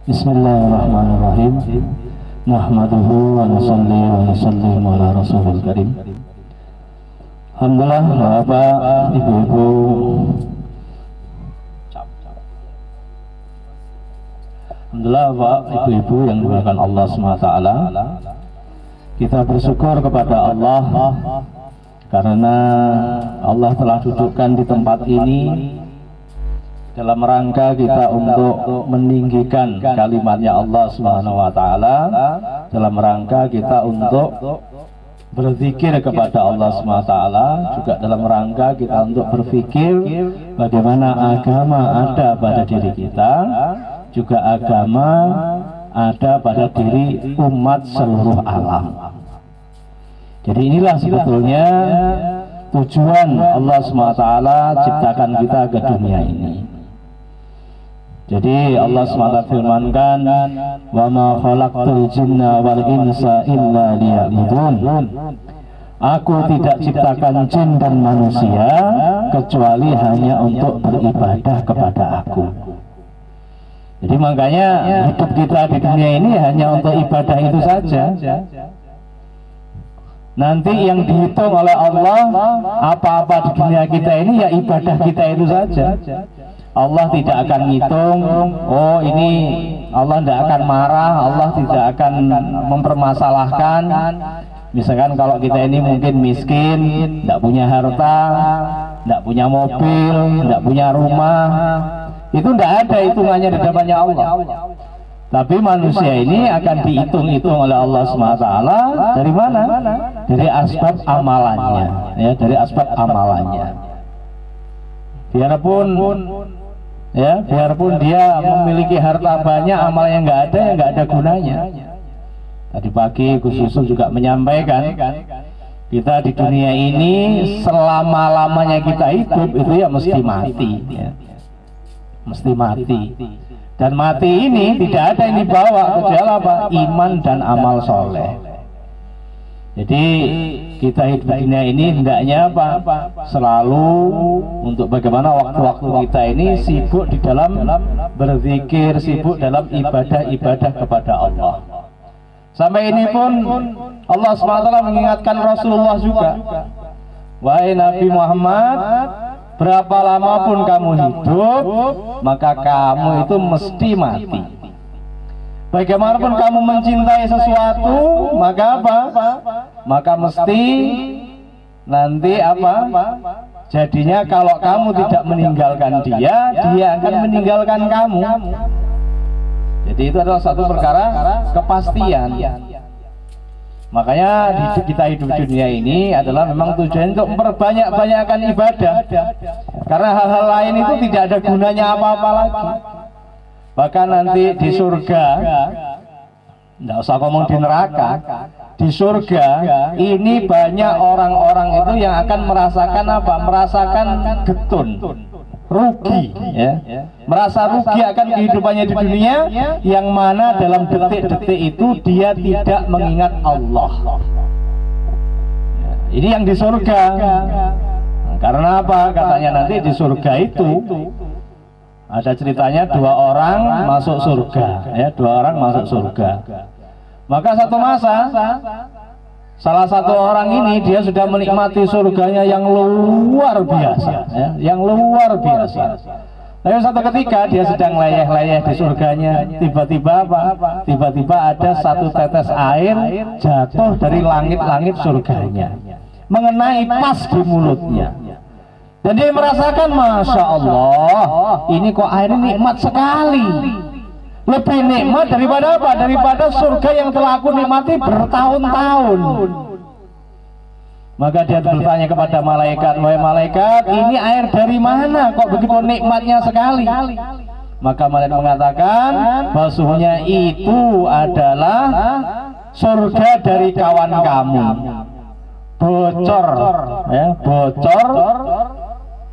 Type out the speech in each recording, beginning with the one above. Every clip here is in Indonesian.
Bismillahirrahmanirrahim. Nahmaduhu wa nusalli wa nusallimu ala rasulil karim. Alhamdulillah, Bapak, Ibu-ibu, alhamdulillah Bapak, Ibu-ibu yang dimuliakan Allah SWT. Kita bersyukur kepada Allah karena Allah telah dudukkan di tempat ini dalam rangka kita untuk meninggikan kalimatnya Allah Subhanahu wa taala, dalam rangka kita untuk berzikir kepada Allah Subhanahu wa taala, juga dalam rangka kita untuk berpikir bagaimana agama ada pada diri kita, juga agama ada pada diri umat seluruh alam. Jadi inilah sebetulnya tujuan Allah SWT ciptakan kita ke dunia ini. Jadi Allah SWT firmankan, wa ma khalaqtul jinna wal insa illa liya'budun. Aku tidak ciptakan jin dan manusia kecuali hanya untuk beribadah kepada aku. Jadi makanya hidup kita di dunia ini hanya untuk ibadah itu saja. Nanti yang dihitung oleh Allah apa-apa di dunia kita ini ya ibadah kita itu saja. Allah tidak akan ngitung, oh ini Allah tidak akan marah, Allah tidak akan mempermasalahkan. Misalkan kalau kita ini mungkin miskin, tidak punya harta, tidak punya mobil, tidak punya rumah, itu tidak ada hitungannya di hadapannya Allah. Tapi manusia ini akan dihitung-hitung oleh Allah SWT dari mana? Dari asbab amalannya, ya, dari asbab amalannya. Biarpun dia memiliki harta banyak, amalnya nggak ada, ya nggak ada gunanya. Tadi pagi Gus Yusuf juga menyampaikan, kita di dunia ini selama-lamanya kita hidup itu ya mesti mati, ya. Mesti mati. Dan mati ini tidak ada yang dibawa kecuali apa? Iman dan amal soleh. Jadi kita hidup di dunia ini hendaknya apa? Selalu untuk bagaimana waktu-waktu kita ini sibuk di dalam berzikir, sibuk dalam ibadah-ibadah kepada Allah. Sampai ini pun Allah SWT mengingatkan Rasulullah juga, wahai Nabi Muhammad, berapa lama pun kamu hidup, maka kamu itu mesti mati. Bagaimanapun kamu mencintai sesuatu, maka apa? Maka mesti nanti apa? Jadinya kalau kamu tidak meninggalkan dia, dia akan meninggalkan kamu. Jadi itu adalah satu perkara kepastian. Makanya kita hidup di dunia ini adalah memang tujuan untuk memperbanyak-banyakkan ibadah. Karena hal-hal lain itu tidak ada gunanya apa-apa lagi. Bahkan nanti di surga, tidak usah ngomong di neraka, di surga ini banyak orang-orang itu yang akan merasakan apa? Merasakan getun, rugi, ya. Merasa rugi akan kehidupannya di dunia, yang mana dalam detik-detik itu dia tidak mengingat Allah. Ini yang di surga. Karena apa? Katanya nanti di surga itu ada ceritanya dua orang masuk surga, ya, dua orang masuk surga. Maka satu masa salah satu orang ini dia sudah menikmati surganya yang luar biasa, ya, yang luar biasa. Tapi satu ketika dia sedang leyeh-leyeh di surganya, tiba-tiba apa? Tiba-tiba ada satu tetes air jatuh dari langit-langit surganya, mengenai pas di mulutnya. Dan dia merasakan, Masya Allah, ini kok air ini nikmat sekali. Lebih nikmat daripada apa? Daripada surga yang telah aku nikmati bertahun-tahun. Maka dia bertanya kepada malaikat, wahai malaikat, ini air dari mana? Kok begitu nikmatnya sekali? Maka malaikat mengatakan, bahwasanya itu adalah surga dari kawan kamu. Bocor, ya, bocor.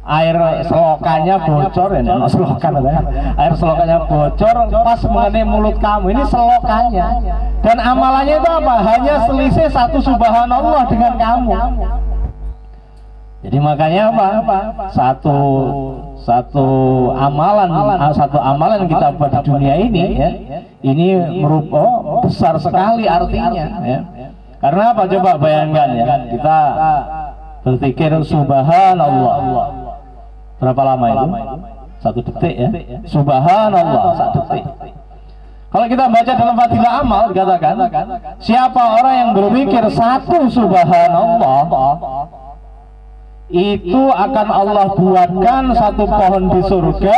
Air selokannya bocor, ya, selokan, air selokannya bocor pas mengenai mulut kamu. Ini selokannya. Dan amalannya itu apa? Hanya selisih satu subhanallah dengan kamu. Jadi makanya apa? Satu satu amalan kita buat di dunia ini ya, ini merupakan besar sekali artinya ya. Karena apa, coba bayangkan ya, kita berpikir subhanallah berapa lama itu? 1 detik ya. Subhanallah 1 detik. Kalau kita baca dalam Fadilah Amal dikatakan, siapa orang yang berpikir 1 subhanallah, itu akan Allah buatkan 1 pohon di surga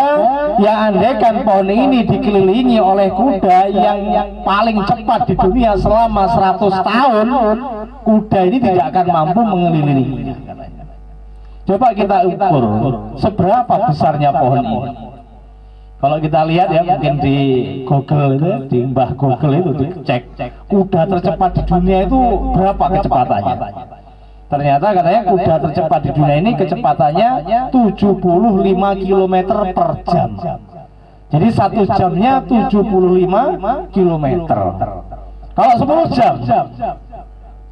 yang andaikan pohon ini dikelilingi oleh kuda yang paling cepat di dunia selama 100 tahun, kuda ini tidak akan mampu mengelilinginya. Coba kita ukur seberapa besarnya pohon ini. Kalau kita lihat ya, mungkin di Google itu, di Mbah Google itu dicek kuda tercepat di dunia itu berapa kecepatannya. Ternyata katanya kuda tercepat di dunia ini kecepatannya 75 km per jam. Jadi 1 jamnya 75 km. Kalau 10 jam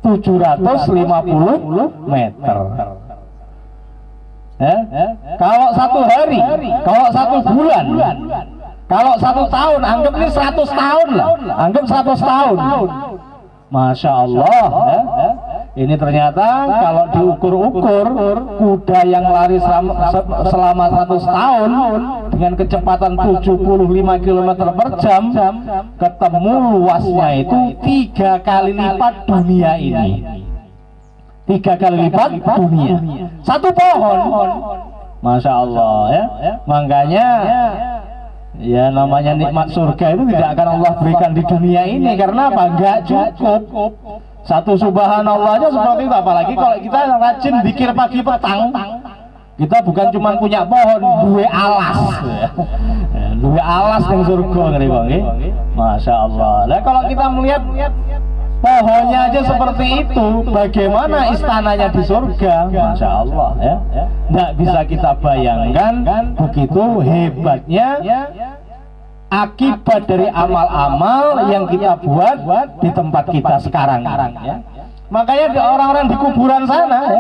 750 meter. Kalau 1 hari, kalau 1 bulan, kalau 1 tahun, anggap ini 100 tahun lah, anggap 100 tahun. Masya Allah ini ternyata kalau diukur-ukur, kuda yang lari selama 100 tahun dengan kecepatan 75 km per jam, ketemu luasnya itu 3 kali lipat dunia ini. 3 kali lipat dunia. 1 pohon. Masya Allah ya. Makanya ya namanya nikmat surga itu tidak akan Allah berikan di dunia ini. Karena apa? Enggak cukup. 1 subhanallah aja seperti itu. Apalagi kalau kita rajin zikir pagi petang, kita bukan cuma punya pohon, duwe alas. Duwe alas yang surga ngeri. Masya Allah. Nah kalau kita melihat pohonnya aja seperti itu, bagaimana istananya di surga? Masya Allah ya. Nggak bisa kita bayangkan begitu hebatnya akibat dari amal-amal yang kita buat di tempat kita sekarang ya. Makanya orang-orang di kuburan sana ya,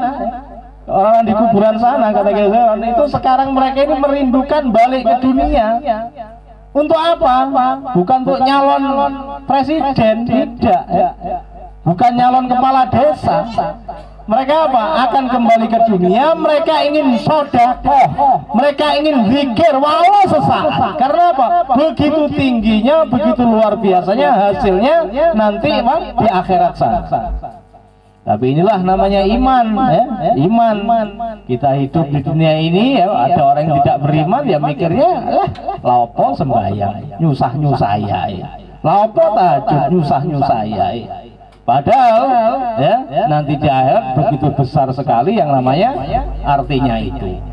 orang di kuburan sana kata itu sekarang mereka ini merindukan balik ke dunia. Untuk apa? Bukan untuk nyalon presiden, tidak ya. Bukan nyalon kepala desa. Mereka apa? Akan kembali ke dunia. Mereka ingin sedekah, mereka ingin zikir walau sesaat. Karena apa? Begitu tingginya, begitu luar biasanya hasilnya nanti di akhirat sana. Tapi inilah namanya iman ya. Iman. Kita hidup di dunia ini ya, ada orang yang tidak beriman ya mikirnya laopo sembahyang nyusah-nyusah ya. Laopo tahajud nyusah-nyusah ya. Padahal ya nanti di akhirat begitu besar sekali yang namanya artinya itu.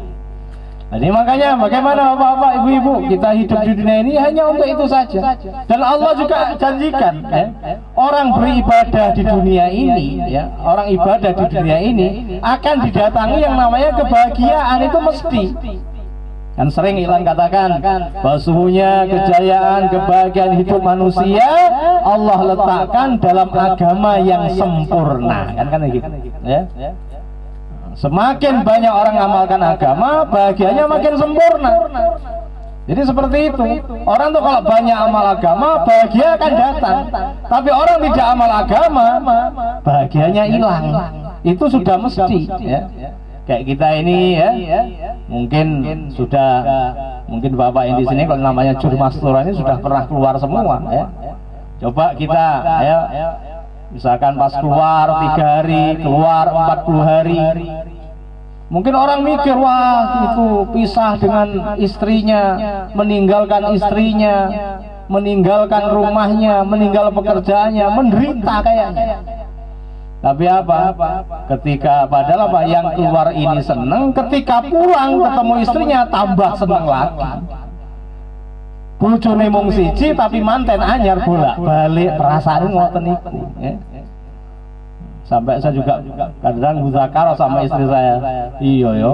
Jadi makanya bagaimana bapak-bapak, ibu-ibu, kita hidup di dunia ini hanya untuk itu saja. Dan Allah juga janjikan ya, orang beribadah di dunia ini ya, orang ibadah di dunia ini akan didatangi yang namanya kebahagiaan itu mesti. Kan sering Ilan katakan bahwa sesungguhnya kejayaan, kebahagiaan hidup manusia Allah letakkan dalam agama yang sempurna. Kan gitu ya. Semakin banyak orang amalkan agama, bahagianya makin sempurna. Jadi seperti itu. Orang tuh kalau banyak amal agama, bahagia akan datang. Tapi orang tidak amal agama, bahagianya hilang. Itu sudah mesti ya. Kayak kita ini ya, mungkin bapak yang di sini kalau namanya Jurmastura ini sudah pernah keluar semua ya. Coba kita ya, misalkan pas keluar 3 hari, keluar 40 hari, mungkin orang mikir wah itu pisah dengan istrinya, meninggalkan istrinya, meninggalkan rumahnya, meninggal pekerjaannya, menderita kayaknya. Tapi apa? Ketika padahal apa yang keluar ini seneng, ketika pulang ketemu istrinya tambah seneng lagi. Bojone mung siji tapi manten anyar bolak-balik perasaan ngoten niku ya. Sampai saya juga kadang muzakar sama istri saya. Iya yo,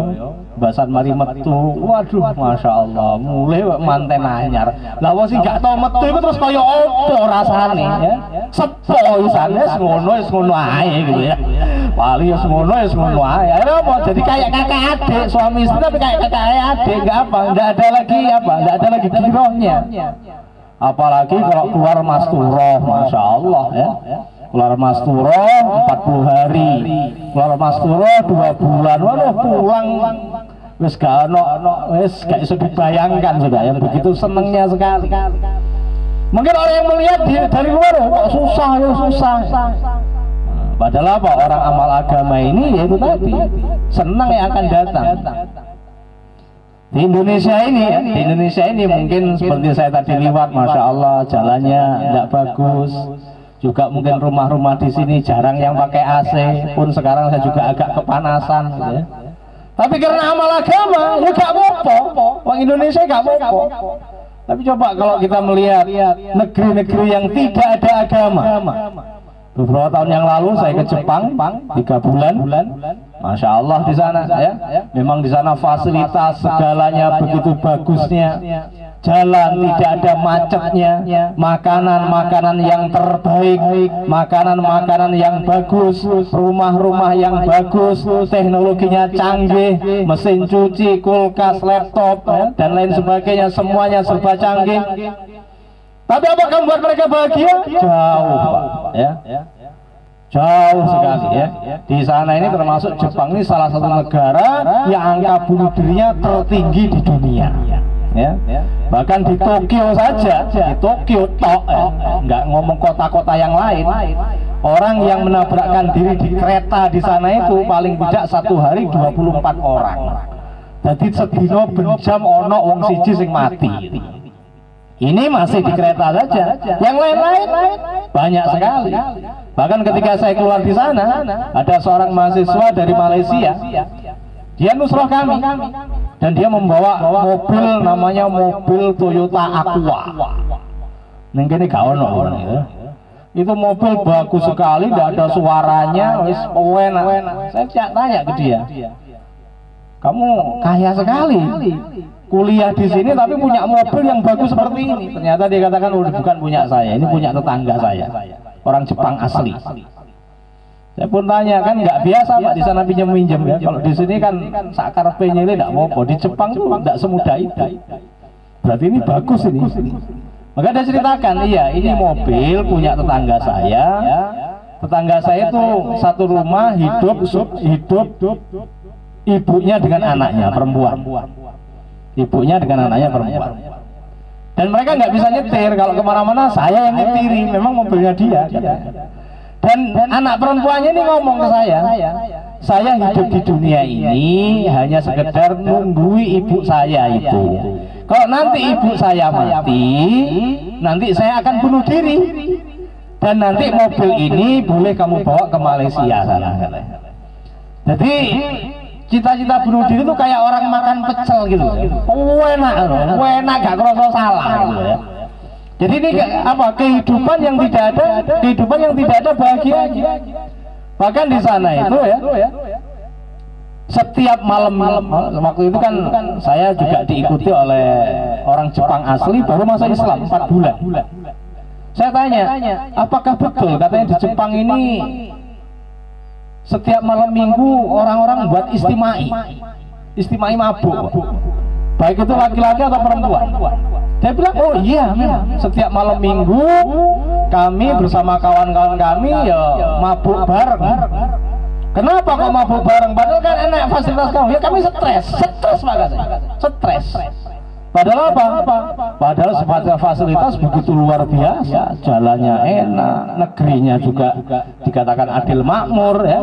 bahasan mari metu. Waduh, masya Allah, mulai manten anyar. Lah wong sing gak tau metu itu terus kaya opo rasane ya. Sepo isane ngono ae gitu ya. Paling ya ngono ae. Akhirnya apa? Jadi kayak kakak adik, suami istri tapi kayak kakak adik, enggak apa, enggak ada lagi girohnya. Apalagi kalau keluar masturoh, masya Allah ya. Keluar masturoh 40 hari, keluar masturoh 2 bulan, waduh pulang wis gak iso dibayangkan sudah ya, begitu senengnya sekali. Mungkin orang yang melihat dari luar kok susah ya susah. Padahal apa, orang amal agama ini yaitu tadi senang yang akan datang. Di Indonesia ini mungkin seperti saya tadi liwat, masya Allah jalannya tidak bagus. Juga mungkin rumah-rumah di sini jarang yang pakai AC, pun sekarang saya juga agak kepanasan gitu ya. Tapi karena amal agama ya gak apa-apa, orang Indonesia gak apa-apa. Tapi coba kalau kita melihat negeri-negeri yang tidak ada agama. Beberapa tahun yang lalu saya ke Jepang 3 bulan, masya Allah di sana ya. Memang di sana fasilitas segalanya begitu bagusnya. Jalan tidak ada macetnya, makanan yang terbaik, makanan yang bagus, rumah-rumah yang bagus, teknologinya canggih, mesin cuci, kulkas, laptop dan lain sebagainya, semuanya serba canggih. Tapi apakah membuat mereka bahagia? Jauh, Pak, ya. Jauh sekali ya. Di sana ini termasuk Jepang ini salah satu negara yang angka bunuh dirinya tertinggi di dunia. Ya. Bahkan di Tokyo saja, di Tokyo tok, nggak ngomong kota-kota yang lain, orang yang menabrakkan diri di kereta di sana itu paling tidak 1 hari 24 orang. Jadi sedino benjam ono wong siji sing mati. Ini masih di kereta saja, yang lain-lain banyak sekali. Bahkan ketika saya keluar di sana, ada seorang mahasiswa dari Malaysia, dia nusroh kami, dan dia membawa mobil namanya mobil Toyota Aqua. Neng kene gak ono ya. Itu mobil bagus sekali, tidak ada suaranya, wis enak. Saya tanya ke dia, kamu kaya sekali, kuliah di sini tapi punya mobil yang bagus seperti ini. Ternyata dia katakan, oh, bukan punya saya, ini punya tetangga saya, orang Jepang asli. Saya pun tanya, kan nggak biasa Pak di sana pinjam-pinjam ya. Kalau di sini kan sakar penyele tidak mau. Di Jepang tuh tidak semudah itu. Berarti ini bagus ini. Maka dia ceritakan, iya ini mobil punya tetangga saya. Tetangga saya itu satu rumah hidup ibunya dengan anaknya perempuan. Ibunya dengan anaknya perempuan. Dan mereka nggak bisa nyetir, kalau kemana-mana saya yang nyetiri. Memang mobilnya dia. Dan anak perempuannya ini ngomong ke saya hidup di dunia ini hanya sekedar nunggui ibu saya itu. Kalau nanti ibu saya mati, nanti saya akan bunuh diri. Dan nanti mobil ini boleh kamu bawa ke Malaysia sana. Jadi cita-cita bunuh diri itu kayak orang makan pecel gitu. Enak gak kerasa salah gitu ya. Jadi ini apa, kehidupan yang tidak ada bahagianya. Bahkan di sana itu ya, setiap malam waktu itu kan saya juga diikuti oleh orang Jepang asli baru masa Islam 4 bulan. Saya tanya, apakah betul katanya di Jepang ini setiap malam minggu orang-orang buat istimai mabuk, baik itu laki-laki atau perempuan. Dia bilang, oh iya memang setiap malam minggu kami bersama kawan-kawan kami ya mabuk bareng. Kenapa kok mabuk bareng? Padahal kan enak fasilitas kamu. Ya kami stres banget, stres. Padahal apa? Padahal fasilitas begitu luar biasa, jalannya enak, negerinya juga dikatakan adil makmur ya.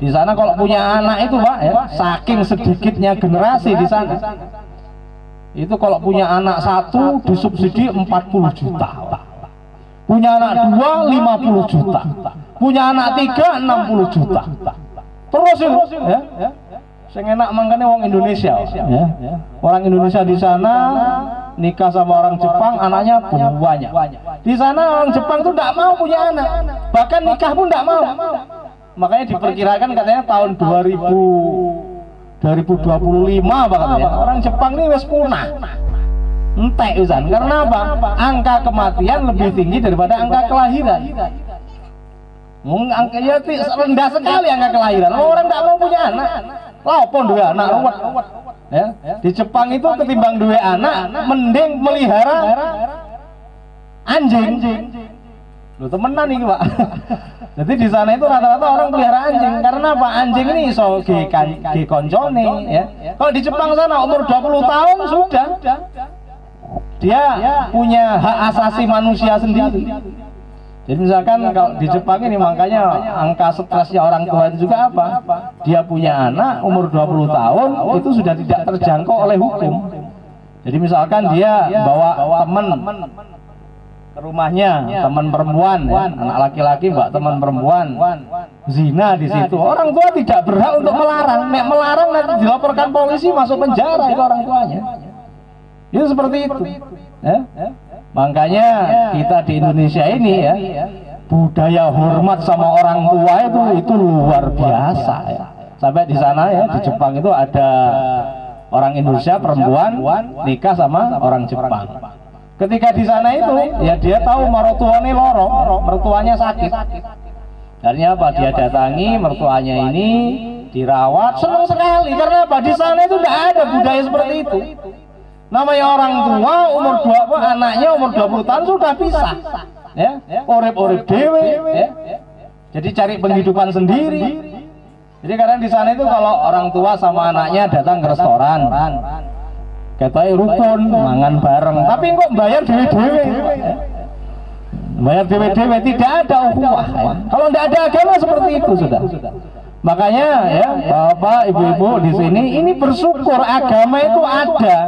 Di sana kalau punya anak itu Pak ya, saking sedikitnya generasi di sana. Itu kalau punya anak 1 disubsidi 40 juta, punya anak 2 50 juta, punya anak 3 60 juta. Terus itu ya. Saya enak mangkane wong Indonesia ya. Orang Indonesia di sana nikah sama orang Jepang, anaknya banyak. Di sana orang Jepang itu tidak mau punya anak, bahkan nikah pun tidak mau. Makanya diperkirakan katanya tahun 2025 apa katanya. Orang Jepang ini wis punah. Entek usan. Karena apa? Angka kematian lebih tinggi daripada angka kelahiran. Angkanya rendah sekali angka kelahiran. Orang tidak mau punya anak. Lapon dua anak ruwet. Ya. Di Jepang itu ketimbang dua anak, mending melihara anjing. Loh temenan nih Pak. Jadi di sana itu rata-rata orang pelihara anjing. Karena apa? Anjing ini iso dikoncone ya. Kalau di Jepang sana umur 20 tahun sudah dia punya hak asasi manusia sendiri. Jadi misalkan kalau di Jepang ini makanya angka stresnya orang tua itu juga apa? Dia punya anak umur 20 tahun itu sudah tidak terjangkau oleh hukum. Jadi misalkan dia bawa teman ke rumahnya, teman perempuan ya, anak laki-laki bawa teman perempuan zina di situ. Orang tua tidak berhak untuk melarang. Nek melarang nanti dilaporkan polisi masuk penjara itu orang tuanya. Itu seperti itu. Ya? Makanya kita di Indonesia ini ya, budaya hormat sama orang tua itu luar biasa ya. Sampai di sana ya, di Jepang itu ada orang Indonesia perempuan nikah sama orang Jepang. Ketika di sana itu ya dia tahu mertuanya loro, mertuanya sakit. Akhirnya apa? Dia datangi mertuanya ini, dirawat, senang sekali. Karena apa? Di sana itu tidak ada budaya seperti itu. Namanya orang tua umur 20, anaknya umur 20 tahun sudah pisah. Ya, urip-urip dewe ya. Jadi cari penghidupan sendiri. Jadi kadang di sana itu kalau orang tua sama anaknya datang ke restoran, katanya rukun, mangan bareng, tapi kok bayar dewe-dewe. Bayar dewe-dewe, tidak ada ukhuwah ya. Kalau tidak ada agama seperti itu sudah. Makanya ya Bapak Ibu-ibu di sini ini bersyukur agama itu ada.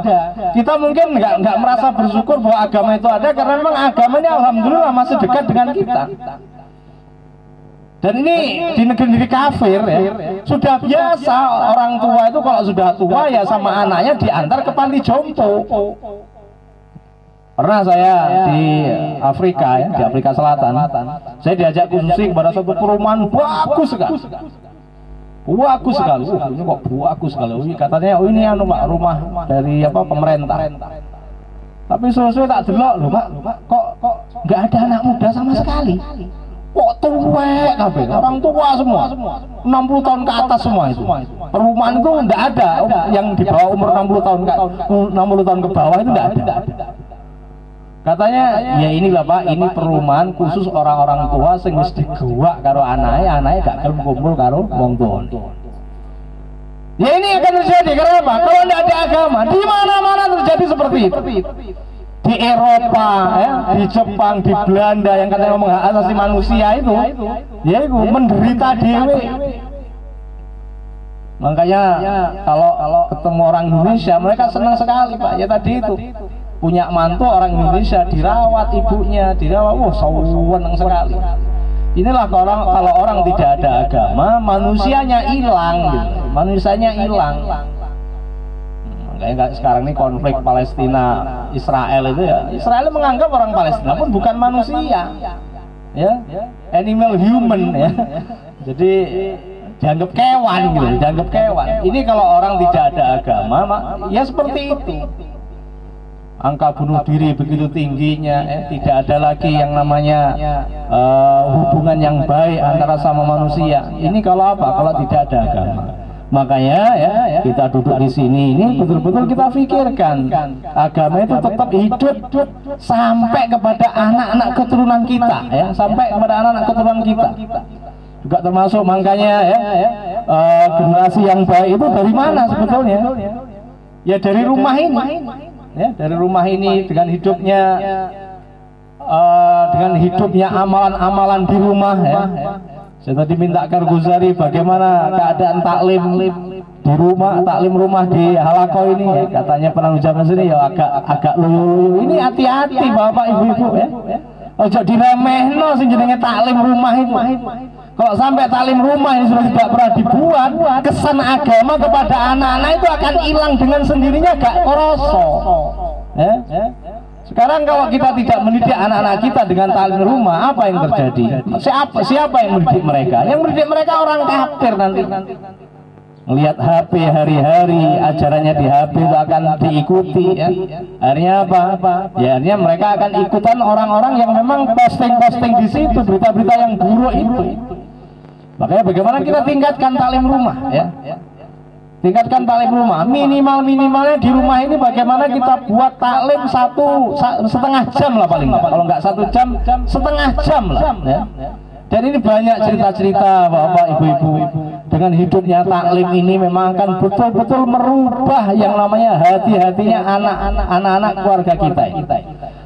Kita mungkin nggak merasa bersyukur bahwa agama itu ada karena memang agamanya alhamdulillah masih dekat dengan kita. Dan ini di negeri kafir ya, sudah biasa orang tua itu kalau sudah tua ya sama anaknya diantar ke panti jompo. Pernah saya di Afrika ya, di Afrika Selatan, saya diajak khusus kepada satu perumahan bagus sekali. Bagus sekali, ini kok bagus sekali. Katanya ini anu Pak, rumah dari apa pemerintah. Tapi sesuai tak delok loh Pak, kok nggak ada anak muda sama sekali. Kok tua kabeh, orang tua semua, 60 tahun ke atas semua itu. Perumahan itu nggak ada yang di bawah umur 60 tahun ke bawah itu nggak ada. Katanya ya inilah Pak, ini perumahan khusus orang-orang tua sing wis digewak karo anaknya gak gelem kumpul karo wong tuwa. Ya ini akan terjadi karena apa? Kalau tidak ada agama, di mana-mana terjadi seperti itu. Di Eropa, ya, di Jepang, di Belanda yang katanya ngomong hak asasi manusia itu, ya itu menderita dewe. Makanya kalau ketemu orang Indonesia mereka senang sekali Pak. Ya tadi itu. Punya mantu orang Indonesia dirawat ibunya, dirawat, wah seneng sekali. Inilah kalau orang tidak ada agama, manusianya hilang, gitu. Manusianya hilang. Kayak sekarang ini konflik Palestina Israel itu ya, Israel menganggap orang Palestina pun bukan manusia, ya, animal human ya. Jadi dianggap kewan gitu, dianggap kewan. Ini kalau orang tidak ada agama, ya seperti itu. Angka bunuh diri begitu tingginya, tidak ada lagi yang namanya hubungan yang baik antara sama manusia. Ini kalau apa? Kalau tidak ada agama. Makanya ya kita duduk di sini ini betul-betul kita pikirkan agama itu tetap hidup sampai kepada anak-anak keturunan kita, ya, sampai kepada anak-anak keturunan kita. Juga termasuk makanya ya generasi yang baik itu dari mana sebetulnya? Ya dari rumah ini. Ya, dari rumah ini dengan hidupnya amalan-amalan di rumah ya. Saya tadi minta Karguzari bagaimana keadaan taklim di rumah, taklim rumah di Halako ini ya. Katanya penanggung jawab sini ya agak lulu. Ini hati-hati Bapak Ibu-ibu ya. Ojo diremehno sing jenenge taklim rumah itu. Kalau sampai taklim rumah ini sudah tidak pernah dibuat, kesan agama kepada anak-anak itu akan hilang dengan sendirinya, gak kroso. Sekarang kalau kita tidak mendidik anak-anak kita dengan taklim rumah, apa yang terjadi? Siapa yang mendidik mereka? Yang mendidik mereka orang kafir nanti. Melihat HP hari-hari, ajarannya di HP itu akan diikuti ya. Akhirnya apa? Ya akhirnya mereka akan ikutan orang-orang yang memang posting-posting di situ berita-berita yang buruk itu. Makanya bagaimana kita tingkatkan taklim rumah ya? Tingkatkan taklim rumah, minimalnya di rumah ini bagaimana kita buat taklim setengah jam lah paling nggak, kalau nggak 1 jam, setengah jam lah ya. Dan ini banyak cerita-cerita bapak ibu-ibu dengan hidupnya taklim ini memang akan betul-betul merubah yang namanya hati-hatinya anak-anak keluarga kita.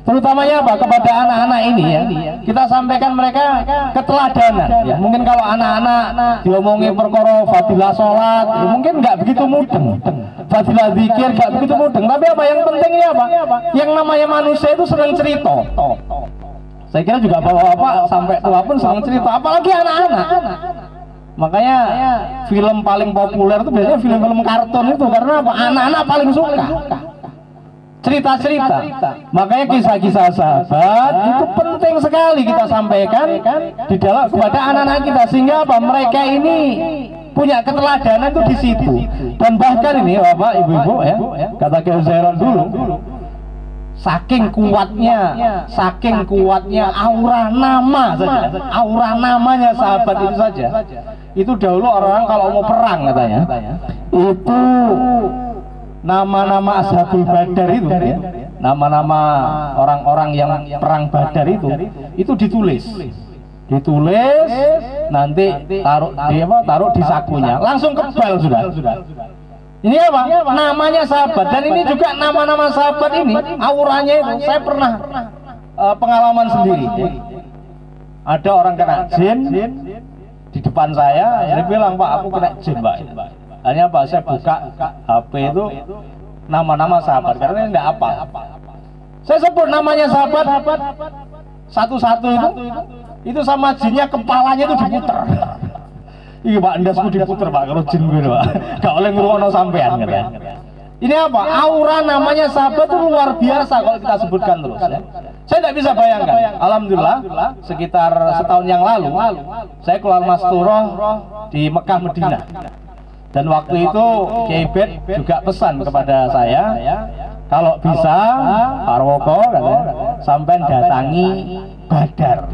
Terutamanya apa? Kepada anak-anak ini ya, kita sampaikan mereka keteladanan ya. Mungkin kalau anak-anak diomongi perkara fadilah sholat ya, mungkin nggak begitu mudeng, fadilah zikir nggak begitu mudeng, tapi apa yang penting ini apa? Yang namanya manusia itu senang cerita. Saya kira juga bapak-bapak sampai tua pun senang cerita, apalagi anak-anak. Makanya film paling populer itu biasanya film-film kartun itu, karena apa? Anak-anak paling suka cerita-cerita. Makanya kisah-kisah sahabat itu penting sekali kita sampaikan di dalam kepada anak-anak kita, sehingga apa? Mereka ini punya keteladanan itu di situ. Dan bahkan ini bapak ibu-ibu ya, kata Kiai Zairon dulu, saking kuatnya aura nama saja, aura namanya sahabat itu saja. Itu dahulu orang kalau mau perang katanya, itu nama-nama Ashabul Badar itu ya, nama-nama orang-orang yang perang Badar itu ditulis nanti taruh di sakunya, langsung kebal sudah. Ini apa? Namanya sahabat. Dan ini juga nama-nama sahabat ini auranya itu saya pernah pengalaman sendiri. Ada orang kena jin di depan saya, dia bilang, Pak, aku kena jin, Pak. Hanya apa? Saya buka HP itu nama-nama sahabat karena ini tidak apa. Saya sebut namanya sahabat satu-satu itu sama jinnya kepalanya itu diputer. Iya Pak, ndasku diputer Pak, kalau jin gue Pak, gak oleh ngeruwono sampean kan. Ini apa? Aura namanya sahabat itu luar biasa kalau kita sebutkan terus ya. Saya tidak bisa bayangkan. Alhamdulillah, sekitar setahun yang lalu, saya keluar Masturoh di Mekah Madinah. Dan waktu itu Kiai Bet juga pesan kepada saya, kalau bisa Parwoko katanya, sampai datangi Badar.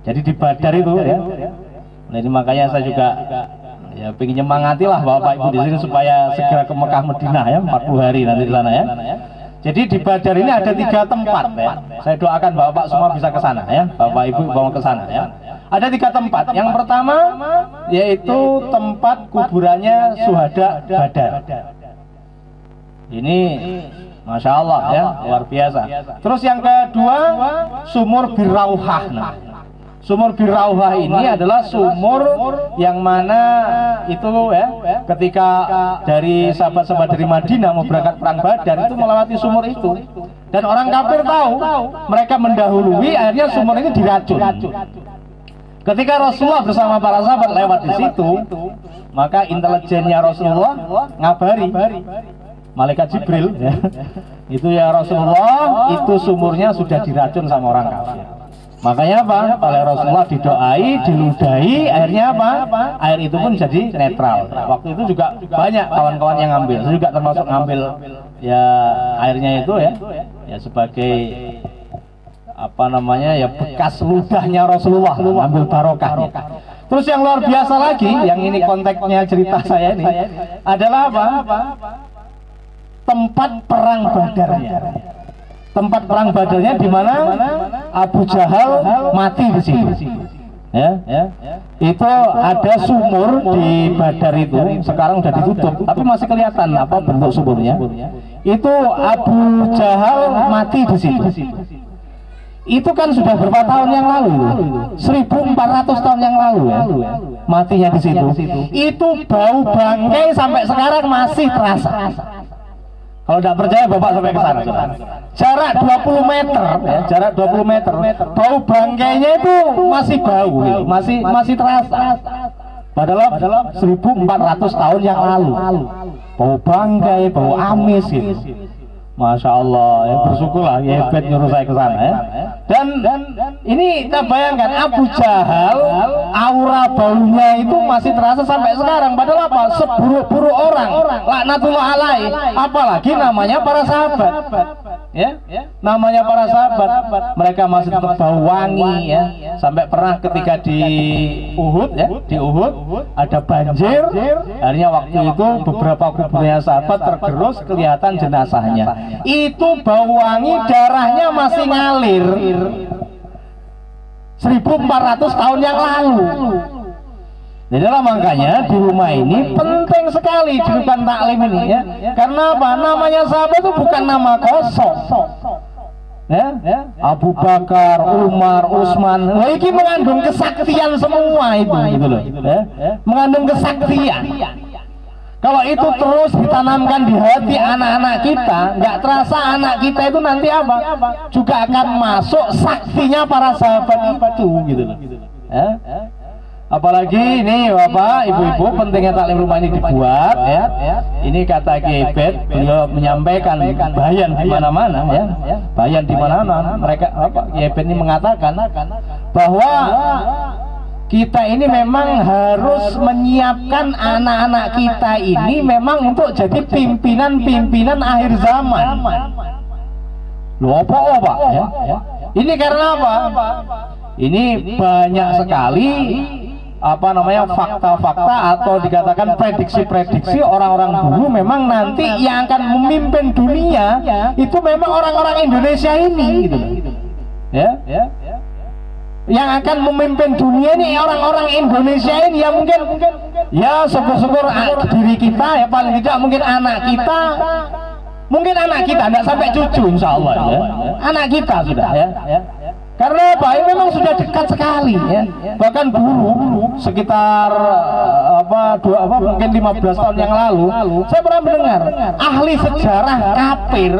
Jadi di Badar itu ya. Nah ini makanya saya juga ya pengen nyemangati lah bapak ibu di sini supaya segera ke Mekah Madinah ya, 40 hari nanti di sana ya. Jadi di Badar ini ada 3 tempat ya. Saya doakan bapak semua bisa ke sana ya, bapak ibu bawa ke sana ya. Ada 3 tempat. Yang pertama yaitu tempat kuburannya Syuhada Badar. Ini Masya Allah ya, luar biasa. Terus yang kedua Sumur Birrauhah. Nah, Sumur Birrauhah ini adalah sumur yang mana itu ya, ketika dari sahabat-sahabat dari Madinah mau berangkat perang Badar itu melewati sumur itu. Dan orang kafir tahu, mereka mendahului, akhirnya sumur ini diracun. Ketika Rasulullah bersama para sahabat lewat di situ, maka intelijennya Rasulullah ngabari malaikat Jibril ya. Itu ya Rasulullah, itu sumurnya sudah diracun sama orang kafir. Makanya apa? Oleh Rasulullah didoai, diludahi, akhirnya apa? Air itu pun jadi netral. Waktu itu juga banyak kawan-kawan yang ngambil, saya juga termasuk ngambil ya airnya itu ya sebagai apa namanya ya bekas ludahnya Rasulullah, ngambil barokahnya. Terus yang luar biasa lagi, yang ini konteksnya cerita saya ini adalah apa? Tempat perang Badarnya. Tempat perang Badarnya di mana Abu Jahal mati di sini. Ya, itu ada sumur di Badar itu, sekarang sudah ditutup, tapi masih kelihatan apa bentuk sumurnya. Itu Abu Jahal mati di situ. Itu kan sudah berapa tahun yang lalu, 1400 tahun yang lalu ya, matinya di situ. Itu bau bangkai sampai sekarang masih terasa. Kalau tidak percaya bapak sampai ke sana. Jarak 20 meter ya, jarak 20 meter. Bau bangkainya itu masih bau gitu, masih terasa. Padahal 1400 tahun yang lalu. Bau bangkai, bau amis gitu. Masya Allah, ya bersyukurlah ya hebat nyuruh saya ke sana ya. Dan ini kita bayangkan Abu Jahal, aura baunya itu masih terasa sampai sekarang. Padahal apa? Seburuk-buruk orang, laknatullah alaih. Apalagi namanya para sahabat, ya, namanya para sahabat. Mereka masih tetap bau wangi ya. Sampai pernah ketika di Uhud ya, di Uhud ada banjir. Akhirnya waktu itu beberapa kuburnya sahabat tergerus, kelihatan jenazahnya. Itu bau wangi, darahnya masih ngalir 1400 tahun yang lalu. Jadi makanya di rumah ini penting sekali dilakukan taklim ini ya. Karena apa? Namanya sahabat itu bukan nama kosong. Ya? Abu Bakar, Umar, Utsman, ini mengandung kesaktian semua itu gitu loh. Ya? Mengandung kesaktian. Kalau itu terus ditanamkan di hati anak-anak kita, nggak terasa anak kita itu nanti apa? Juga akan masuk saktinya para sahabat itu, gitu loh. Ya? Apalagi ini Bapak, Ibu-ibu, pentingnya taklim rumah ini dibuat, ya. Ini kata Gebet, beliau menyampaikan bayan di mana-mana, ya. Bayan di mana-mana. Mereka apa? Gebet ini mengatakan bahwa kita ini memang harus menyiapkan anak-anak kita ini memang untuk jadi pimpinan-pimpinan akhir zaman. Loh apa Pak? Ya? Ini karena apa? Ini banyak sekali apa namanya fakta-fakta atau dikatakan prediksi-prediksi orang-orang dulu memang nanti yang akan memimpin dunia itu memang orang-orang Indonesia ini, gitu. Ya. Yang akan memimpin dunia ini orang-orang Indonesia ini ya mungkin ya syukur-syukur diri kita ya paling tidak mungkin anak kita enggak sampai cucu insya Allah ya. Anak kita sudah ya. Karena apa? Ini memang sudah dekat sekali ya. Bahkan dulu sekitar mungkin 15 tahun yang lalu saya pernah mendengar ahli sejarah kafir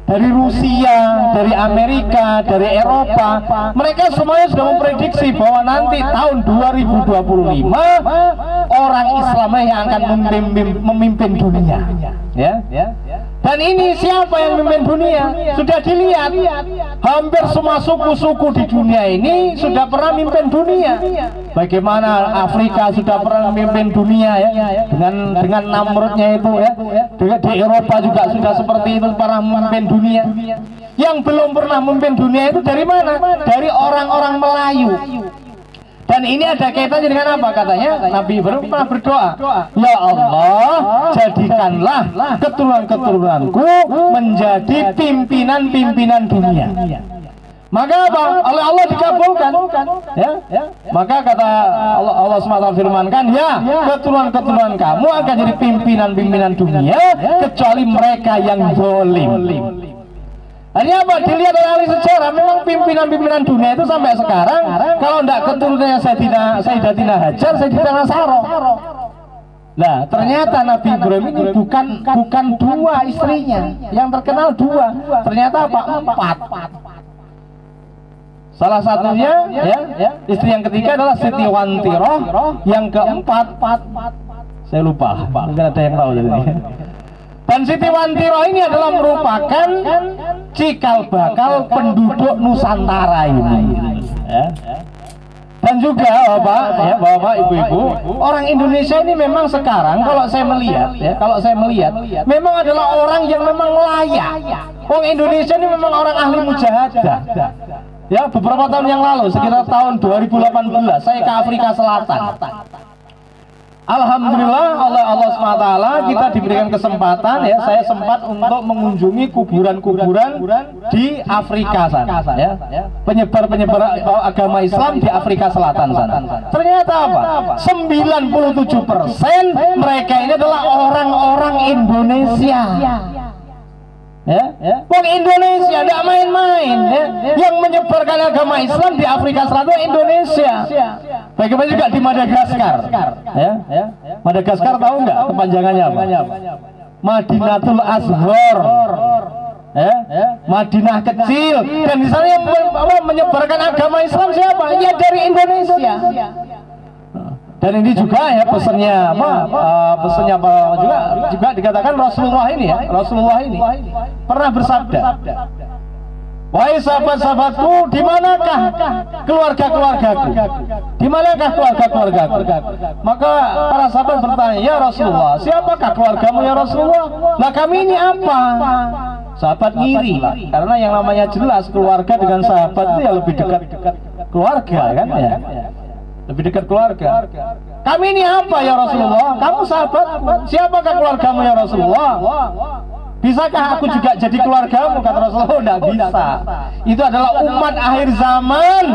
dari Rusia, dari Amerika, dari Eropa, mereka semuanya sudah memprediksi bahwa nanti tahun 2025 orang Islam yang akan memimpin dunia. Ya. Dan ini siapa yang memimpin dunia? Sudah dilihat, hampir semua suku-suku di dunia ini sudah pernah memimpin dunia. Bagaimana Afrika sudah pernah memimpin dunia ya, dengan Namrudnya itu ya. Di Eropa juga sudah seperti itu pernah memimpin dunia. Yang belum pernah memimpin dunia itu dari mana? Dari orang-orang Melayu. Dan ini ada kaitannya dengan apa katanya? Nabi Ibrahim pernah berdoa, ya Allah, jadikanlah keturunan-keturunanku menjadi pimpinan-pimpinan dunia. Maka apa? Oleh Allah dikabulkan. Ya? Maka kata Allah SWT firmankan, ya keturunan-keturunan kamu akan jadi pimpinan-pimpinan dunia kecuali mereka yang zalim. Artinya apa? Dilihat oleh ahli sejarah, memang pimpinan-pimpinan dunia itu sampai sekarang kalau tidak keturunannya Sayyidatina Hajar, Sayyidatina Nasaro. Nah, ternyata Nabi Ibrahim ini bukan dua istrinya, yang terkenal dua. Ternyata apa? 4. Salah satunya ya, istri yang ketiga adalah Siti Wantiroh, yang keempat saya lupa, mungkin ada yang tahu dari ini. Dan Siti Wantiroh ini adalah merupakan cikal bakal penduduk Nusantara ini. Ya. Dan juga Bapak, Ibu-ibu, orang Indonesia ini memang sekarang kalau saya melihat, memang adalah orang yang memang layak. Orang Indonesia ini memang orang ahli mujahadah. Ya, beberapa tahun yang lalu, sekitar tahun 2018, saya ke Afrika Selatan. Alhamdulillah oleh Allah SWT kita diberikan kesempatan ya, saya sempat untuk mengunjungi kuburan-kuburan di Afrika sana ya. Penyebar agama Islam di Afrika Selatan sana. Ternyata apa? 97% mereka ini adalah orang-orang Indonesia. Ya, Wong Indonesia tidak main-main ya. Yang menyebarkan agama Islam di Afrika Selatan Indonesia. Bagaimana juga di Madagaskar ya. Madagaskar tahu nggak kepanjangannya apa? Madinatul Azhar ya. Madinah kecil. Dan di sana yang menyebarkan agama Islam siapa? Ya dari Indonesia. Dan ini juga ya pesannya apa? Pesannya apa juga dikatakan Rasulullah ini ya. Rasulullah ini pernah bersabda, wahai sahabat-sahabatku, di manakah keluarga-keluargaku? Di manakah keluarga-keluargaku? Maka para sahabat bertanya, ya Rasulullah, siapakah keluargamu ya Rasulullah? Nah kami ini apa? Sahabat ngiri, karena yang namanya jelas keluarga dengan sahabat itu ya lebih dekat keluarga kan ya. Lebih dekat keluarga. Kami ini apa ya Rasulullah? Kamu sahabatku. Siapakah keluargamu ya Rasulullah? Bisakah aku juga jadi keluargamu? Kata Rasulullah, tidak bisa. Itu adalah umat akhir zaman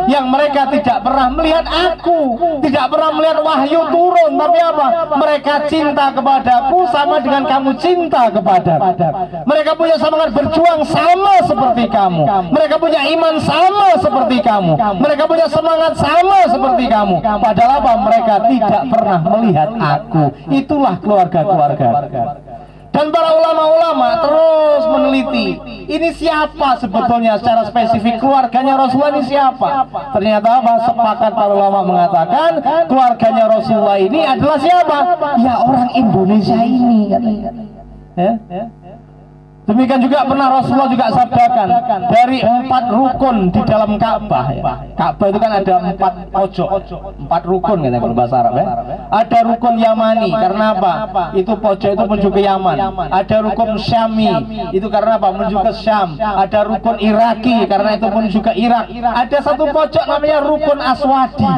yang mereka tidak pernah melihat aku, tidak pernah melihat wahyu turun. Tapi apa? Mereka cinta kepadaku sama dengan kamu cinta kepadaku. Mereka punya semangat berjuang sama seperti kamu. Mereka punya iman sama seperti kamu. Mereka punya semangat sama seperti kamu. Padahal apa? Mereka tidak pernah melihat aku. Itulah keluarga-keluarga. Dan para ulama-ulama terus meneliti, ini siapa sebetulnya secara spesifik keluarganya Rasulullah ini siapa? Ternyata apa? Sepakat para ulama mengatakan keluarganya Rasulullah ini adalah siapa? Ya orang Indonesia ini katanya. Ya? Demikian juga pernah Rasulullah juga sabdakan, dari 4 rukun di dalam Ka'bah ya. Ka'bah itu kan ada 4 pojok, 4 rukun katanya kalau bahasa Arab ya. Ada rukun Yamani, karena apa? Itu pojok itu menuju ke Yaman. Ada rukun Syami, itu karena apa? Menuju ke Syam. Ada rukun Iraki, karena itu menuju ke Irak. Ada satu pojok namanya rukun Aswadi.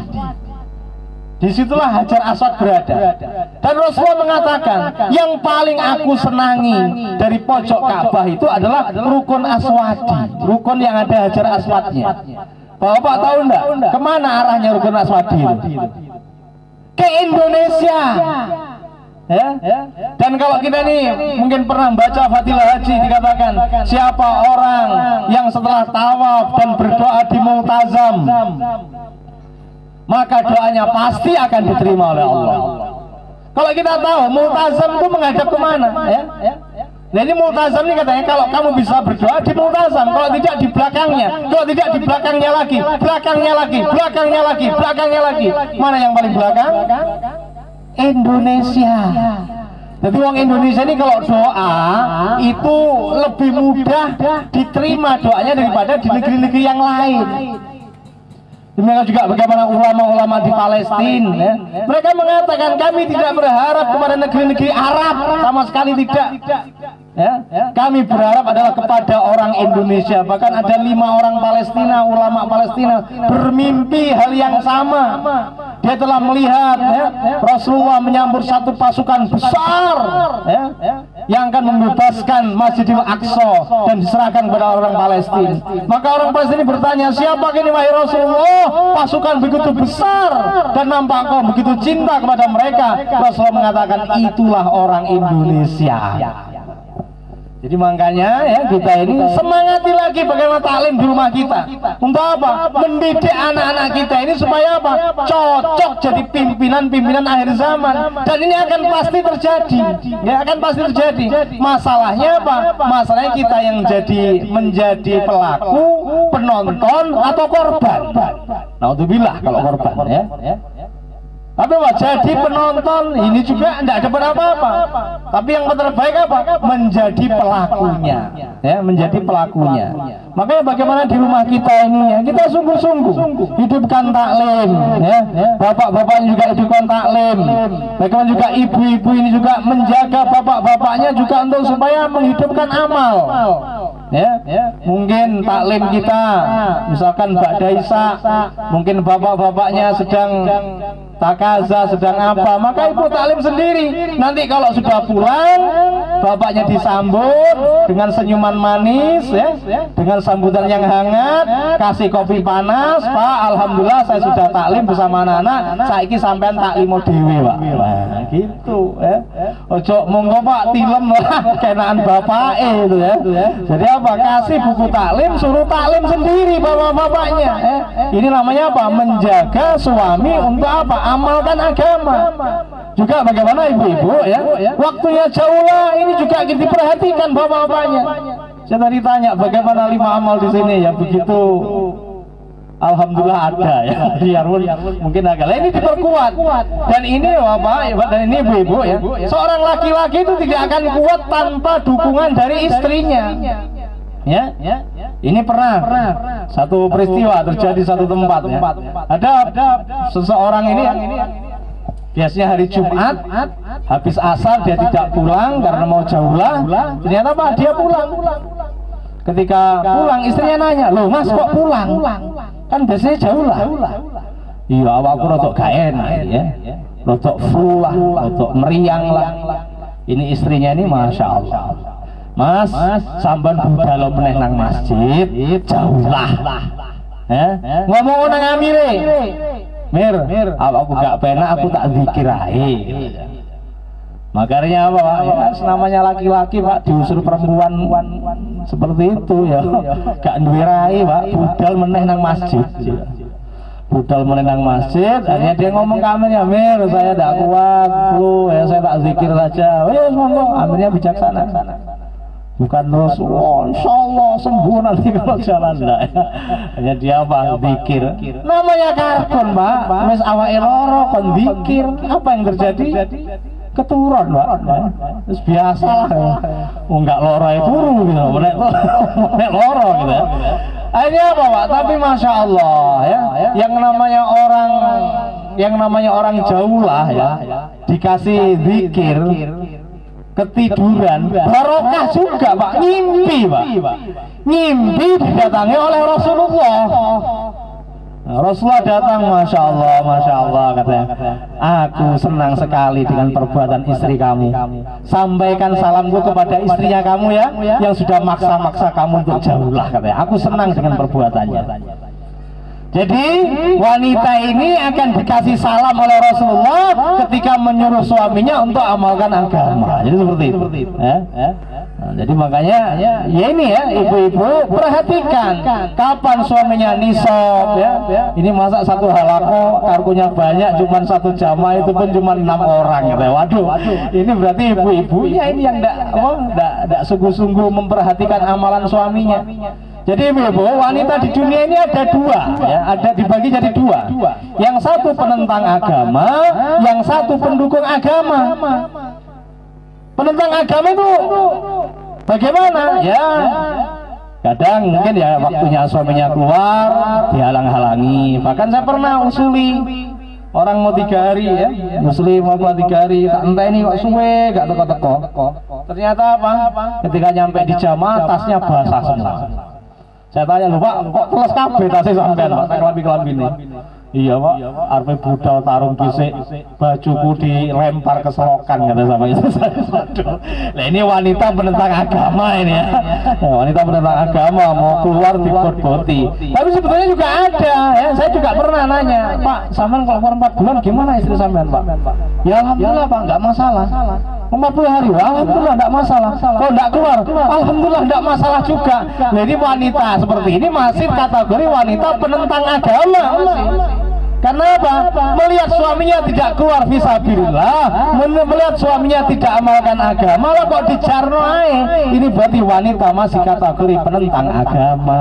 Disitulah Hajar Aswad berada. Dan Rasulullah mengatakan, yang paling aku senangi dari pojok Ka'bah itu adalah rukun Aswadi, rukun yang ada Hajar Aswadnya. Bapak tahu enggak kemana arahnya rukun Aswadi itu? Ke Indonesia. Ya? Dan kalau kita nih mungkin pernah baca Fadilah Haji, dikatakan siapa orang yang setelah tawaf dan berdoa di Multazam, maka doanya pasti akan diterima oleh Allah. Kalau kita tahu Multazam itu menghadap kemana ya? Nah ini Multazam ini katanya kalau kamu bisa berdoa di Multazam, kalau tidak di belakangnya, kalau tidak di belakangnya lagi, belakangnya lagi, belakangnya lagi, belakangnya lagi. Mana yang paling belakang? Indonesia. Jadi orang Indonesia ini kalau doa itu lebih mudah diterima doanya daripada di negeri-negeri yang lain. Demikian juga bagaimana ulama-ulama di Palestina ya. Mereka mengatakan kami tidak berharap kepada negeri-negeri Arab, sama sekali tidak ya. Kami berharap adalah kepada orang Indonesia. Bahkan ada 5 orang Palestina, ulama Palestina bermimpi hal yang sama. Dia telah melihat ya, Rasulullah menyambut satu pasukan besar ya, yang akan membebaskan Masjidil Aqsa dan diserahkan kepada orang Palestina. Maka orang Palestina bertanya, siapa ini wahai Rasulullah? Pasukan begitu besar dan nampak kau begitu cinta kepada mereka. Rasulullah mengatakan itulah orang Indonesia. Jadi makanya ya kita ini semangati lagi bagaimana taklim di rumah kita. Untuk apa? Mendidik anak-anak kita ini supaya apa? Cocok jadi pimpinan-pimpinan akhir zaman. Dan ini akan pasti terjadi. Ya akan pasti terjadi. Masalahnya apa? Masalahnya kita yang menjadi pelaku, penonton atau korban. Naudzubillah kalau korban ya. Tapi jadi penonton ini juga tidak dapat apa-apa. Tapi yang terbaik apa? Menjadi pelakunya, ya, menjadi pelakunya. Makanya bagaimana di rumah kita ini ya, kita sungguh-sungguh hidupkan taklim, ya. Bapak-bapaknya juga hidupkan taklim. Bagaimana juga ibu-ibu ini juga menjaga bapak-bapaknya juga untuk supaya menghidupkan amal. Ya, mungkin taklim kita, misalkan ba'da isya, mungkin bapak-bapaknya sedang takaza, sedang apa, maka ibu taklim sendiri. Nanti kalau sudah pulang, bapaknya disambut dengan senyuman manis, ya, dengan sambutan yang hangat, kasih kopi panas. Pak, alhamdulillah saya sudah taklim bersama anak-anak. Saiki sampean taklim dewe, Pak. Nah, gitu, ya. Ojo monggo Pak tilem lah kenaan bapak itu ya. Jadi apa? Kasih buku taklim, suruh taklim sendiri bapak-bapaknya. Ini namanya apa? Menjaga suami untuk apa? Amalkan agama. Juga bagaimana ibu-ibu ya, waktunya jauh lah, ini juga diperhatikan bapak-bapaknya. Saya tadi tanya bagaimana 5 amal di sini ya, begitu Alhamdulillah ada ya, biarpun mungkin agak ini diperkuat. Dan ini Bapak, dan ini ibu-ibu ya, seorang laki-laki itu tidak akan kuat tanpa dukungan dari istrinya. Ya, ini pernah satu peristiwa terjadi satu tempat ya. Ada seseorang ini biasanya hari Jumat habis asar dia tidak pulang karena mau jauhlah. Ternyata Pak dia pulang. Ketika pulang istrinya nanya, "Loh Mas kok pulang? Kan biasanya jauhlah." "Iya awakku rotok gak enak ya. Rotok flu lah, rotok meriang lah." Ini istrinya ini Masya Allah. "Mas, samban budal meneh nang masjid, jauhlah." Ngomong nang amire. "Mir, aku gak penak aku tak zikir ae." Makanya apa Pak? Ya, namanya laki-laki Pak diusir perempuan seperti itu ya. Gak duwe rai Pak, budal meneh nang masjid. Budal meneh nang masjid, akhirnya dia ngomong ke amirnya, "Mir, saya tidak kuat, flu, ya saya tak zikir saja." "Ya monggo." Amirnya bijaksana. Bukan terus, insya Allah sembuh nanti kalau jalan enggak ya. Hanya dia apa? Zikir. Namanya karbon Pak, wis awake loro kon zikir. Apa yang terjadi? Keturun Pak. Terus biasa lah. Enggak loro turu gitu. Nek loro gitu ya. Akhirnya apa Pak? Tapi Masya Allah ya, yang namanya orang jauh lah ya, dikasih zikir, ketiduran, barokah juga Pak, ngimpi Pak, ngimpi didatangi oleh Rasulullah. Rasulullah datang, Masya Allah katanya, "Aku senang sekali dengan perbuatan istri kamu. Sampaikan salamku kepada istrinya kamu ya, yang sudah maksa-maksa kamu untuk jauhlah," katanya. "Aku senang dengan perbuatannya." Jadi wanita ini akan dikasih salam oleh Rasulullah ketika menyuruh suaminya untuk amalkan agama. Jadi seperti itu. Nah, jadi makanya ya ini ya ibu-ibu perhatikan kapan suaminya nisab ya. Ini masa satu halako karkunya banyak cuman satu jamaah itu pun cuma 6 orang gitu. Waduh, ini berarti ibu-ibunya ini yang tidak sungguh-sungguh memperhatikan amalan suaminya. Jadi ibu-ibu, wanita di dunia ini ada dua ya, ada dibagi jadi dua. Yang satu penentang agama, yang satu pendukung agama. Penentang agama itu bagaimana? Ya, kadang mungkin ya waktunya suaminya keluar dihalang-halangi. Bahkan saya pernah usuli orang mau 3 hari ya, muslim mau 3 hari, tak entah ini kok suwe gak teko-teko. Ternyata apa? Ketika nyampe di jamaah tasnya basah semua. Saya tanya, "Lho Pak, kok teles kabeh tasnya sampean Pak, kelambi-kelambi ini?" "Iya Pak, arpe budal tarung kisik, bajuku dilempar ke selokan," kata sama itu. Nah ini wanita penentang agama ini ya. Wanita penentang agama mau keluar dibot-boti. Tapi sebetulnya juga ada ya, saya juga pernah nanya, "Pak, sampean kalau keluar 4 bulan gimana istri sampean Pak?" "Ya alhamdulillah Pak, nggak masalah. 40 hari, alhamdulillah tidak masalah. Kalau tidak keluar, alhamdulillah tidak masalah juga." Jadi wanita seperti ini masih kategori wanita penentang agama masih. Karena apa? Melihat suaminya tidak keluar fisabilillah, melihat suaminya tidak amalkan agama, malah kok dijarno ae. Ini berarti wanita masih kategori penentang agama.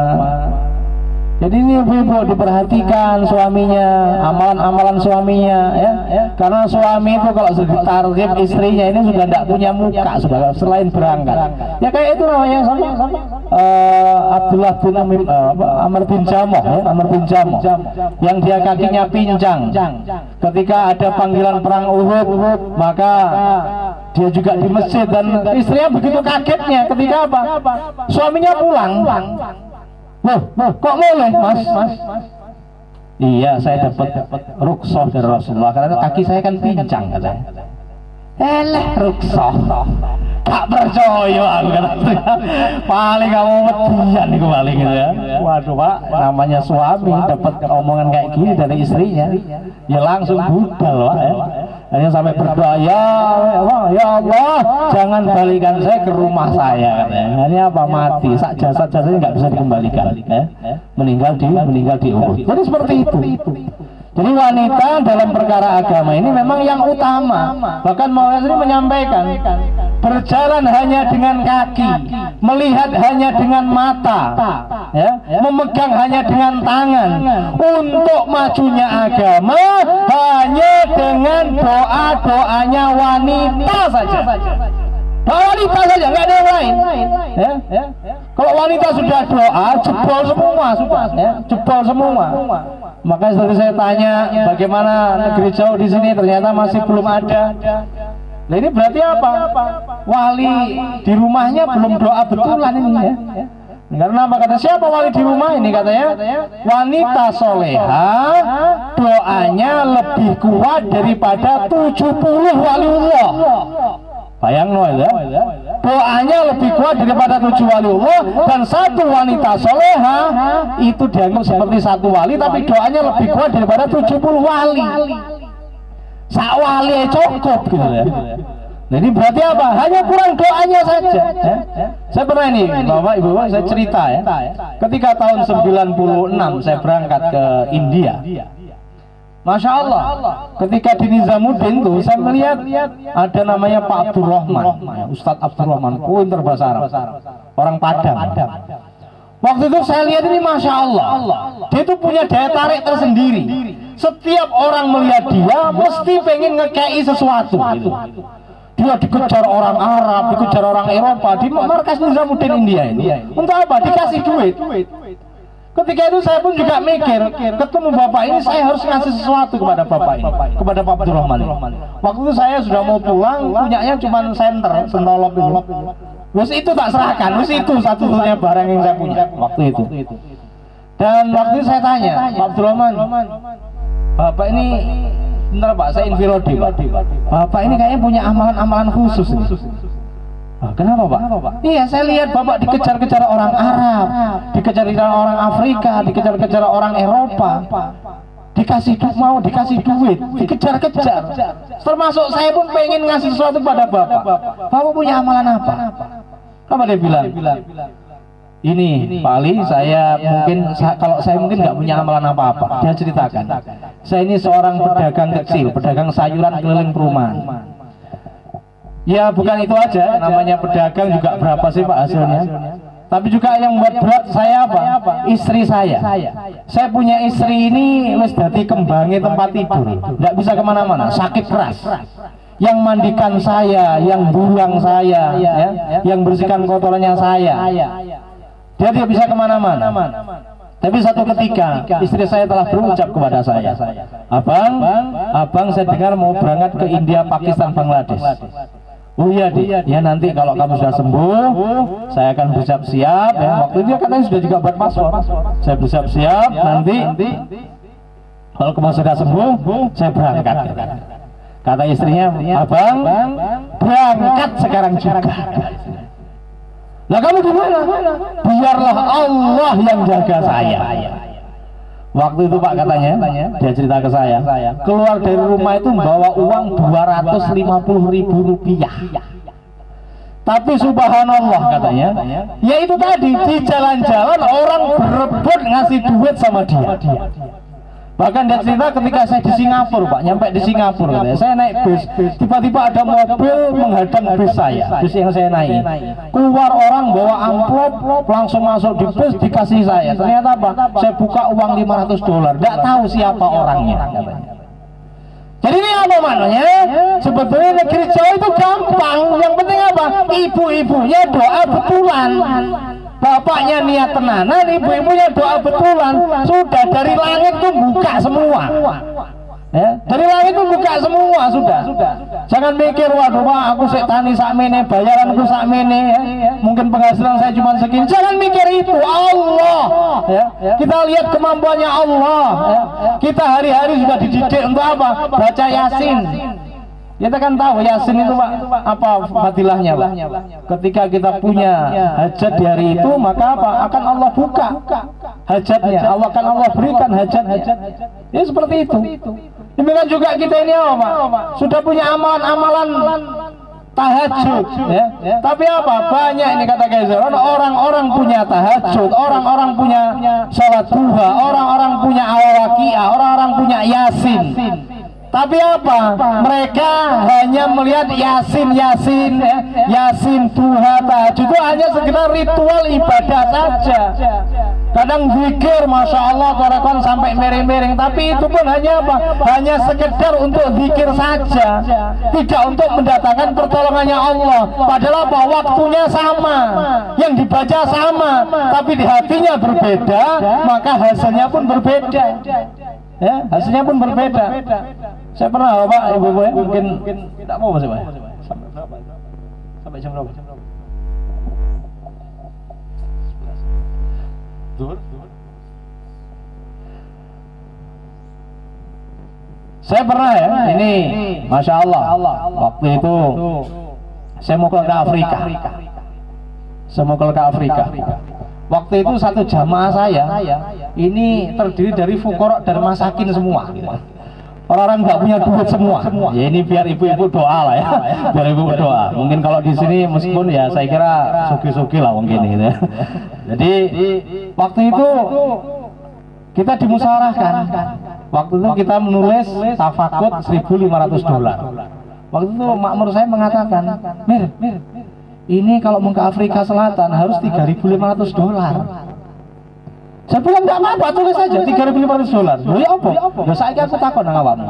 Jadi ini ibu-ibu diperhatikan suaminya, amalan-amalan suaminya ya. Karena suami itu kalau sudah ditarget istrinya ini sudah tidak punya muka sudah selain berangkat. Ya kayak itu namanya sama Abdullah bin Amr bin Jamuh ya, Amr bin Jamuh yang dia kakinya pincang. Ketika ada panggilan perang Uhud, maka dia juga di masjid dan istrinya begitu kagetnya ketika apa? Suaminya pulang. Loh, kok boleh Mas? "Iya, saya dapat rukhsah dari Rasulullah karena kaki saya kan pincang," katanya. Rukhsah. Tak percaya aku katanya. Paling kamu median nih paling gitu ya. Waduh Pak, namanya suami dapat omongan kayak gini dari istrinya, ya langsung budal Pak ya. Hanya sampai berdoa, ya Allah, jangan balikan saya ke rumah saya katanya. Ini apa mati, sak jasad-jasadnya nggak bisa dikembalikan ya. Meninggal di Uhud. Jadi seperti itu. Jadi wanita dalam perkara agama ini memang yang utama. Bahkan Maulana sendiri menyampaikan, berjalan hanya dengan kaki, melihat hanya dengan mata, ya, memegang hanya dengan tangan. Untuk majunya agama hanya dengan doa-doanya wanita saja. Wanita saja, nggak ada yang lain. Ya. Kalau wanita sudah doa, jebol semua sudah, ya, jebol semua. Makanya seperti saya tanya, bagaimana negeri jauh di sini ternyata masih belum ada. Nah ini berarti apa? Wali di rumahnya belum doa betulan ini, ya. Karena apa? Kata siapa wali di rumah ini? Katanya wanita soleha doanya lebih kuat daripada 70 waliullah. Bayang no ya, doanya lebih kuat daripada 7 waliullah, dan satu wanita soleha itu dianggap seperti satu wali, tapi doanya lebih kuat daripada 70 wali. Sak wali cukup gitu ya. Jadi berarti apa? Hanya kurang doanya saja. Ya. Saya pernah ini, Bapak Ibu, saya cerita ya. Ketika tahun 96 saya berangkat ke India. Masya Allah, ketika di Nizamuddin tuh saya melihat ada namanya Pak Abdurrahman, Ustadz Abdurrahman, pinter bahasa Arab, orang Padang. Waktu itu saya lihat ini, Masya Allah, dia itu punya daya tarik tersendiri. Setiap orang melihat dia mesti pengen ngekei sesuatu gitu. Dia dikejar orang Arab, dikejar orang Eropa di markas Nizamuddin India ini. Untuk apa? Dikasih duit. Ketika itu saya pun juga mikir, ketemu bapak ini saya harus ngasih sesuatu kepada bapak ini, kepada Pak Abdurrahman. Waktu itu saya sudah mau pulang, punyanya cuma senter, sentolop itu. Terus itu tak serahkan, terus itu satu-satunya barang yang saya punya waktu itu. Dan waktu itu saya tanya, Pak Abdurrahman, bapak ini, bentar Pak, saya infirodi Pak. Bapak ini kayaknya punya amalan-amalan khusus. Kenapa Pak? Iya, saya lihat Bapak dikejar-kejar orang Arab, dikejar-kejar orang Afrika, dikejar-kejar orang Eropa, dikasih duit, dikejar-kejar. Termasuk saya pun pengen ngasih sesuatu pada Bapak. Bapak punya amalan apa? Apa dia bilang? Ini Pak Ali, kalau saya mungkin nggak punya amalan apa-apa. Dia ceritakan, saya ini seorang pedagang kecil, pedagang sayuran keliling perumahan. Ya bukan itu aja, namanya pedagang juga berapa sih Pak hasilnya. Tapi juga yang membuat berat saya apa? Istri saya. Saya punya istri ini wis dadi kembange tempat tidur, nggak bisa kemana-mana, sakit keras. Yang mandikan saya, yang buang saya, ya, yang bersihkan kotorannya saya. Dia tidak bisa kemana-mana. Tapi satu ketika istri saya telah berucap kepada saya, abang saya dengar mau berangkat ke India, Pakistan, Bangladesh. Oh iya ya, nanti kalau kamu sudah sembuh saya akan bersiap-siap ya. Waktu itu katanya sudah juga buat paspor. Saya bersiap-siap, nanti kalau kamu sudah sembuh saya berangkat. Kata istrinya, abang berangkat sekarang juga. Lah kamu di mana? Biarlah Allah yang jaga saya. Waktu itu Pak katanya, dia cerita ke saya, keluar dari rumah itu membawa uang 250.000 rupiah. Tapi subhanallah katanya, ya itu tadi, di jalan-jalan orang berebut ngasih duit sama dia. Bahkan dia cerita ketika saya di Singapura Pak, nyampe di Singapura katanya, saya naik bis, tiba-tiba ada mobil menghadang bis yang saya naik. Keluar orang bawa amplop, langsung masuk di bis, dikasih saya. Ternyata apa? Saya buka uang $500, nggak tahu siapa orangnya katanya. Jadi ini apa maknanya? Sebetulnya negeri Jawa itu gampang, yang penting apa? Ibu-ibunya doa betulan. Bapaknya niat tenanan, ibu-ibunya doa betulan, sudah dari langit tuh buka semua. Ya, dari langit tuh buka semua sudah. Jangan mikir waduh Pak, aku sik tani sakmene, bayaranku sakmene ya. Mungkin penghasilan saya cuma segini. Jangan mikir itu, Allah. Ya. Kita lihat kemampuannya Allah. Ya. Kita hari-hari sudah dididik untuk apa? Baca Yasin. Kita kan tahu Yasin itu Pak, apa fadilahnya Pak? Ketika kita punya hajat di hari itu, maka apa? Akan Allah buka hajatnya, akan Allah berikan hajat-hajat. Ya seperti itu. Demikian juga kita ini apa Pak? Sudah punya amalan-amalan tahajud, ya. Tapi apa? Banyak ini kata Kaiser, orang-orang punya tahajud, orang-orang punya sholat duha, orang-orang punya al-waqiah, orang-orang punya Yasin. Tapi apa? Mereka hanya melihat Yasin, duha, tahajud itu hanya sekedar ritual ibadah saja. Kadang zikir, masya Allah, torekon sampai miring-miring. Tapi itu pun hanya apa? Hanya sekedar untuk zikir saja, tidak untuk mendatangkan pertolongannya Allah. Padahal apa? Waktunya sama, yang dibaca sama, tapi di hatinya berbeda, maka hasilnya pun berbeda. Ya, hasilnya pun berbeda. Saya pernah, Bapak, Ibu-ibu, ya, mungkin tidak mau masih, Pak. Sampai jam berapa? Saya pernah ya, ini masya Allah, waktu itu saya mau ke Afrika. Waktu itu satu jamaah saya ini terdiri dari fuqara dan masakin semua. Orang-orang nggak punya duit semua. Ya ini biar ibu-ibu doa lah ya, biar ibu doa. Mungkin kalau di sini meskipun ya saya kira suki-suki lah mungkin gitu. Jadi waktu itu kita dimusyawarahkan. Waktu itu kita menulis tafakut $1.500. Waktu itu makmur saya mengatakan, Mir, ini kalau mau ke Afrika Selatan harus $3.500. Saya bilang nggak apa-apa, tulis saja $3.500. Ya apa? Ya saya aku takut nang awakmu.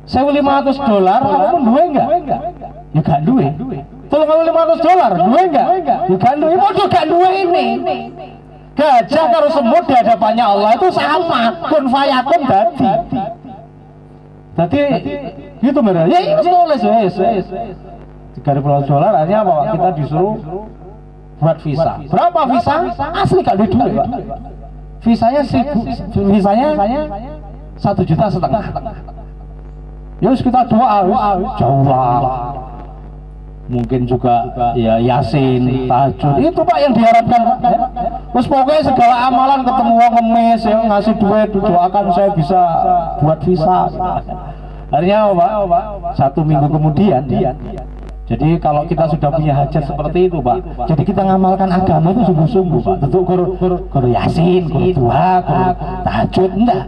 $1.500, kamu duwe enggak? Ya gak duwe. $500, duwe enggak? Ya gak duwe. Podo gak duwe ini. Gajah karo semut di hadapannya Allah itu sama, kun fayakun dadi. Dadi gitu bener. Ya itu tulis wes. $3.500 artinya apa? Kita disuruh buat visa. Berapa visa? Asli gak ada duit, Pak. Visanya 1,5 juta. Ya kita doa, jauh lah. Mungkin juga ya Yasin, tahajud. Itu Pak yang diharapkan. Terus pokoknya segala amalan ketemu wong ngemis ya ngasih duit, doakan saya bisa buat visa. Akhirnya Pak, 1 minggu kemudian jadi kalau kita sudah punya hajat seperti itu Pak, jadi kita ngamalkan agama itu sungguh-sungguh Pak. Tentu guru Yasin, guru doa, guru tahajud, enggak,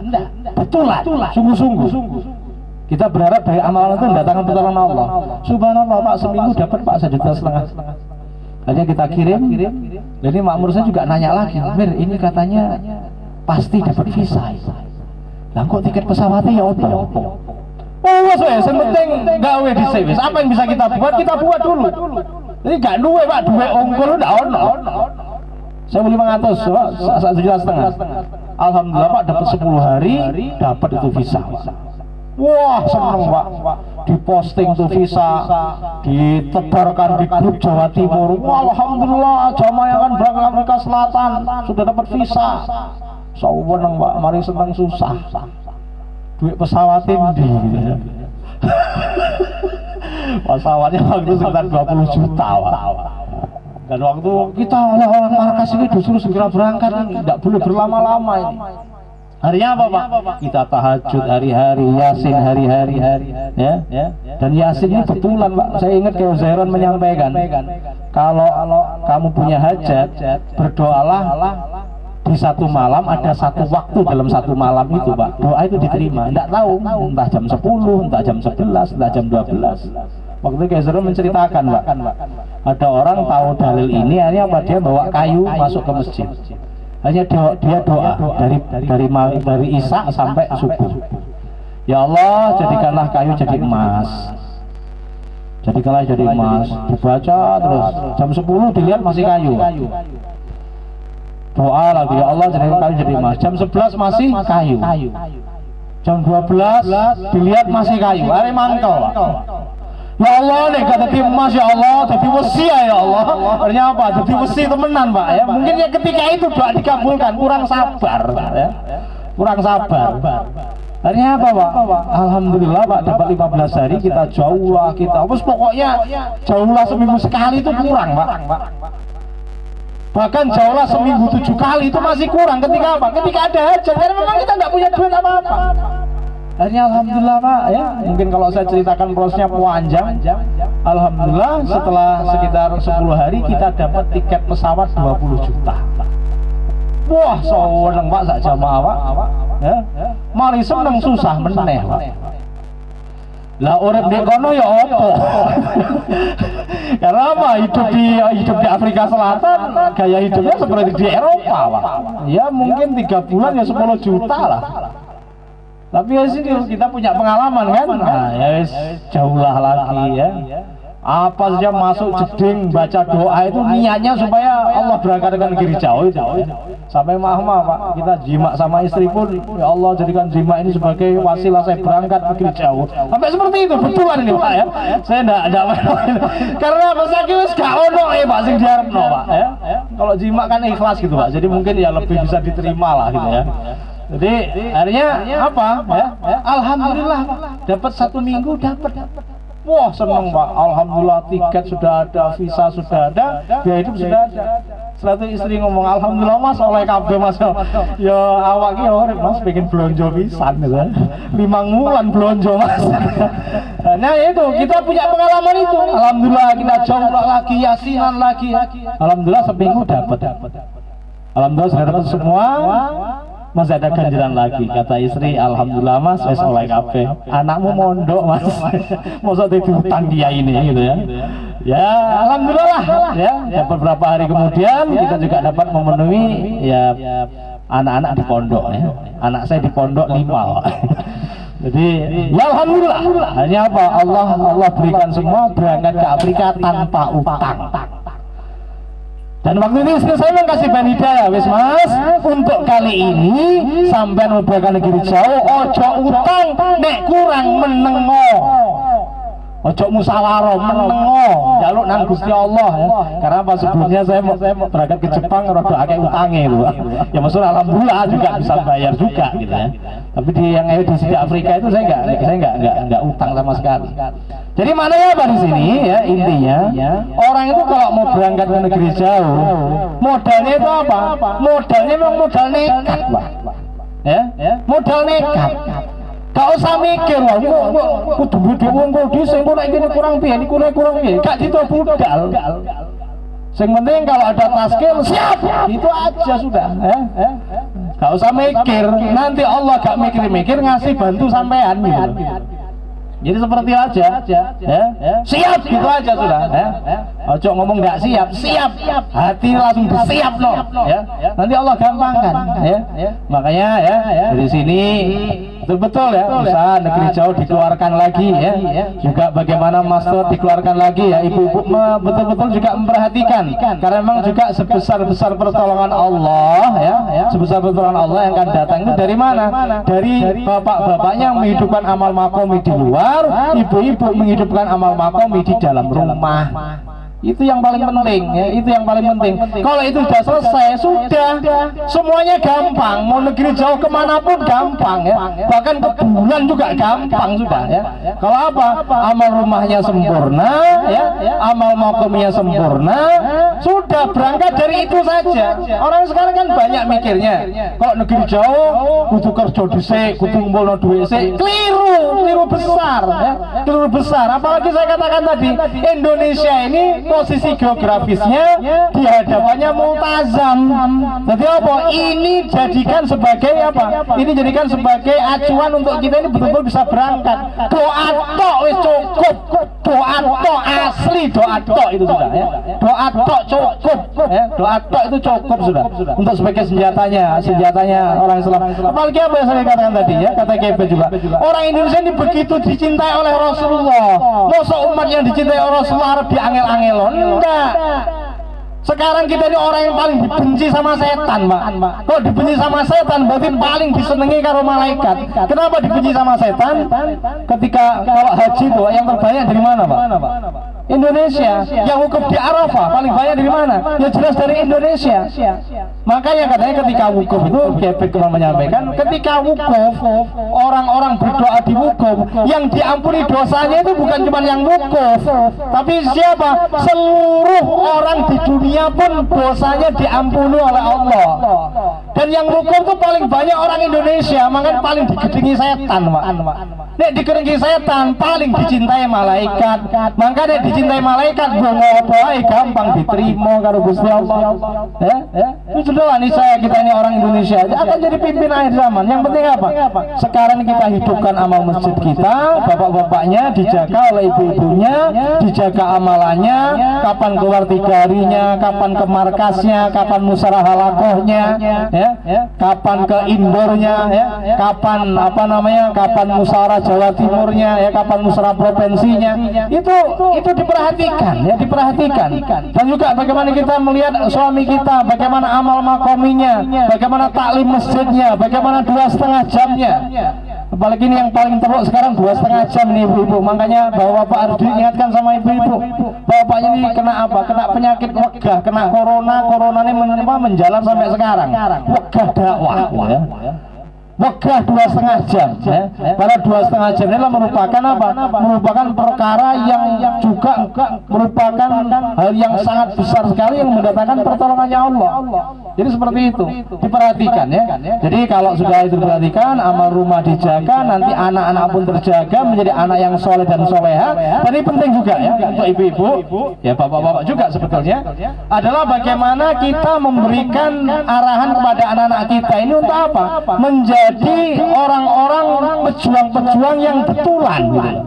betulan, sungguh-sungguh. Kita berharap dari amalan itu mendatangkan pertolongan Allah. Subhanallah Pak, seminggu dapat Pak 1,5 juta. Hanya kita kirim. Jadi makmur saya juga nanya lagi, Mir, ini katanya pasti dapat visa. Lah kok tiket pesawatnya ya apa? Oh, saya penting gawe di sini. Apa yang bisa kita buat dulu. Jadi gak duwe Pak, duwe ongkol ndak ono. Saya 500, 1,5 juta. Alhamdulillah Pak, dapat 10 hari, dapat itu visa. Wah, seneng Pak. Diposting tuh visa, ditebarkan di grup Jawa Timur. Wah, alhamdulillah, jamaah yang akan berangkat Afrika Selatan sudah dapat visa. Seneng Pak, mari seneng susah. Duit pesawat ini gitu ya. Pesawatnya waktu sekitar 20 juta Pak. Dan waktu kita oleh-oleh markas ini disuruh segera berangkat, tidak boleh berlama-lama ini. Harinya apa Pak? Kita tahajud hari-hari, Yasin hari-hari ya. Dan Yasin ini betulan Pak. Saya ingat Kiai Zairon menyampaikan, kalau kamu punya hajat, berdoalah di satu malam, ada satu waktu dalam satu malam itu Pak, doa itu diterima. Tidak tahu, entah jam 10, entah jam 11, entah jam 12. Waktu itu Kiai Zairon menceritakan Pak, ada orang tahu dalil ini, akhirnya apa, dia bawa kayu masuk ke masjid. Hanya dia doa dari Isya sampai subuh. Ya Allah, jadikanlah kayu jadi emas. Jadikanlah jadi emas. Dibaca terus. Jam 10 dilihat masih kayu. Doa lagi, ya Allah jadikan kayu jadi emas. Jam 11 masih kayu. Jam 12 dilihat masih kayu. Hari mangkel. Ya Allah nih kata emas ya Allah, jadi wesi ya Allah. Artinya apa? Jadi wesi temenan Pak ya. Mungkin ya ketika itu doa dikabulkan, kurang sabar ya. Kurang sabar. Artinya apa Pak? Alhamdulillah Pak, dapat 15 hari kita jauh lah kita. Terus pokoknya jauh lah seminggu sekali itu kurang Pak. Bahkan jauh lah seminggu 7 kali itu masih kurang. Ketika apa? Ketika ada hajat, karena memang kita tidak punya duit apa-apa. Akhirnya alhamdulillah Pak ya, mungkin kalau saya ceritakan prosesnya panjang. Alhamdulillah setelah sekitar 10 hari kita dapat tiket pesawat 20 juta. Wah, seneng Pak sak jamaah Pak. Ya. Mari seneng susah meneh Pak. Lah urip di kono ya opo? Karena apa? Hidup di Afrika Selatan gaya hidupnya seperti di Eropa, Pak. Ya mungkin 3 bulan ya 10 juta lah. Tapi ya sini kita punya pengalaman kan? Nah, ya jauh lah lagi ya. Apa saja masuk jeding baca doa itu niatnya supaya Allah berangkatkan negeri jauh. Sampai mahma Pak, kita jima sama istri pun ya Allah jadikan jima ini sebagai wasilah saya berangkat negeri jauh. Sampai seperti itu betulan ini Pak ya. Saya enggak main. Karena apa saiki wis gak ono Pak sing diarepno Pak ya. Kalau jima kan ikhlas gitu Pak. Jadi mungkin ya lebih bisa diterima lah gitu ya. Jadi akhirnya apa ya? Alhamdulillah dapat 1 minggu dapat. Wah seneng Pak, alhamdulillah tiket sudah ada, visa sudah ada, biaya hidup sudah ada. Setelah itu istri ngomong alhamdulillah Mas oleh kabeh Mas. Ya awak ki urip Mas pengen blonjo pisan gitu. 5 bulan blonjo Mas. Nah itu kita punya pengalaman itu. Alhamdulillah kita jauh lagi, yasinan lagi. Alhamdulillah seminggu dapat. Alhamdulillah sudah dapat semua. Masih ada ganjaran lagi, kata istri, alhamdulillah Mas, wes oleh kafe. Anakmu mondok Mas, masa ditutang dia ini gitu ya. Ya alhamdulillah ya. Dapat beberapa hari kemudian kita juga dapat memenuhi ya anak-anak di pondok ya. Anak saya di pondok 5. Jadi ya alhamdulillah. Hanya apa? Allah berikan semua berangkat ke Afrika tanpa utang. Dan waktu ini istri saya kasih ban hidayah, wis Mas, untuk kali ini sampai berangkat negeri jauh, ojo utang, nek kurang menengo, ojo musyawarah menengo, jaluk nang Gusti Allah ya. Karena pas sebelumnya saya mau berangkat ke Jepang, rada akeh utangnya itu, ya maksudnya alhamdulillah juga bisa bayar juga gitu ya. Tapi di yang di Afrika itu saya nggak utang sama sekali. Jadi maknanya apa di sini ya, intinya orang itu kalau mau berangkat ke negeri jauh modalnya itu apa? Modalnya memang modal nekat Pak ya, modal nekat. Gak usah mikir wah kudu duwe wong kudu sing nek kene kurang piye niku kurang piye gak ditobudal. Yang penting kalau ada taskil siap, itu aja sudah ya. Gak usah mikir, nanti Allah gak mikir-mikir ngasih bantu sampean gitu. Jadi seperti aja ya. Siap gitu aja sudah ya. Ojo ngomong nggak siap, hati langsung siap no ya. Nanti Allah gampangkan ya. Makanya ya dari sini betul-betul ya usaha negeri jauh dikeluarkan lagi ya. Juga bagaimana master dikeluarkan lagi ya, ibu-ibu betul-betul juga memperhatikan karena memang juga sebesar-besar pertolongan Allah ya, sebesar pertolongan Allah yang akan datang itu dari mana? Dari bapak-bapaknya yang menghidupkan amal makomi di luar, ibu-ibu menghidupkan amal makomi di dalam rumah. Itu yang paling penting ya, itu yang paling penting. Kalau itu sudah selesai, sudah semuanya gampang. Mau negeri jauh kemanapun gampang ya, bahkan ke bulan juga gampang sudah ya. Kalau apa? Amal rumahnya sempurna ya, amal makomnya sempurna, sudah berangkat dari itu saja. Orang sekarang kan banyak mikirnya kalau negeri jauh kudu kerja dhisik, kudu ngumpulno duit sik. Keliru besar ya, keliru besar. Apalagi saya katakan tadi, Indonesia ini posisi geografisnya di hadapannya multazam. Jadi apa? Ini jadikan sebagai apa? Ini jadikan sebagai acuan untuk kita ini betul-betul bisa berangkat. Doa tok wis cukup. Doa tok asli, doa tok itu sudah ya. Doa tok cukup ya. Doa tok itu cukup sudah untuk sebagai senjatanya orang Islam. Apalagi apa yang saya katakan tadi ya, kata KP juga. Orang Indonesia ini begitu dicintai oleh Rasulullah. Masa umat yang dicintai oleh Rasulullah harus diangel-angel? Enggak. Sekarang kita ini orang yang paling dibenci sama setan, Pak. Kalau dibenci sama setan berarti paling disenangi karo malaikat. Kenapa dibenci sama setan? Ketika kalau haji itu yang terbanyak dari mana, Pak? Indonesia. Yang wukuf di Arafah paling banyak dari mana? Ya jelas dari Indonesia. Makanya katanya ketika wukuf itu Kepek kemarin menyampaikan, ketika wukuf orang-orang berdoa di wukuf, yang diampuni dosanya itu bukan cuma yang wukuf, tapi siapa? Seluruh orang di dunia pun dosanya diampuni oleh Allah. Dan yang wukuf itu paling banyak orang Indonesia, makanya paling digedingi setan, Pak. Nek digedingi setan paling dicintai malaikat, makanya dicintai malaikat ngopo ae gampang diterima karo Gusti Allah. Ya, itu sudah nih saya kita ini orang Indonesia akan jadi pimpin akhir zaman. Yang penting apa? Sekarang kita hidupkan amal masjid kita, bapak-bapaknya dijaga oleh ibu-ibunya, dijaga amalannya, kapan keluar 3 harinya, kapan ke markasnya, kapan musyawarah halakohnya, ya, kapan ke indornya, ya, kapan kapan musyawarah Jawa Timurnya, ya, kapan musyawarah provinsinya, itu diperhatikan, ya, diperhatikan. Dan juga bagaimana kita melihat suami kita, bagaimana amal makominya, bagaimana taklim masjidnya, bagaimana 2,5 jamnya. Apalagi ini yang paling teruk sekarang 2,5 jam nih ibu-ibu. Makanya bapak-bapak harus diingatkan sama ibu-ibu. Bapaknya ini kena apa? Kena penyakit wegah, kena corona ini menjalar sampai sekarang. Wegah dakwah, ya. Wegah 2,5 jam, ya. Pada 2,5 jam ini merupakan apa? Merupakan perkara yang juga merupakan hal yang sangat besar sekali yang mendatangkan pertolongannya Allah. Jadi seperti itu, diperhatikan, ya. Jadi kalau sudah itu diperhatikan, amal rumah dijaga, nanti anak-anak pun terjaga menjadi anak yang soleh dan soleha. Dan ini penting juga, ya, untuk ibu-ibu, ya, bapak-bapak juga sebetulnya, adalah bagaimana kita memberikan arahan kepada anak-anak kita ini untuk apa? Menjadi orang-orang pejuang-pejuang yang betulan, gitu.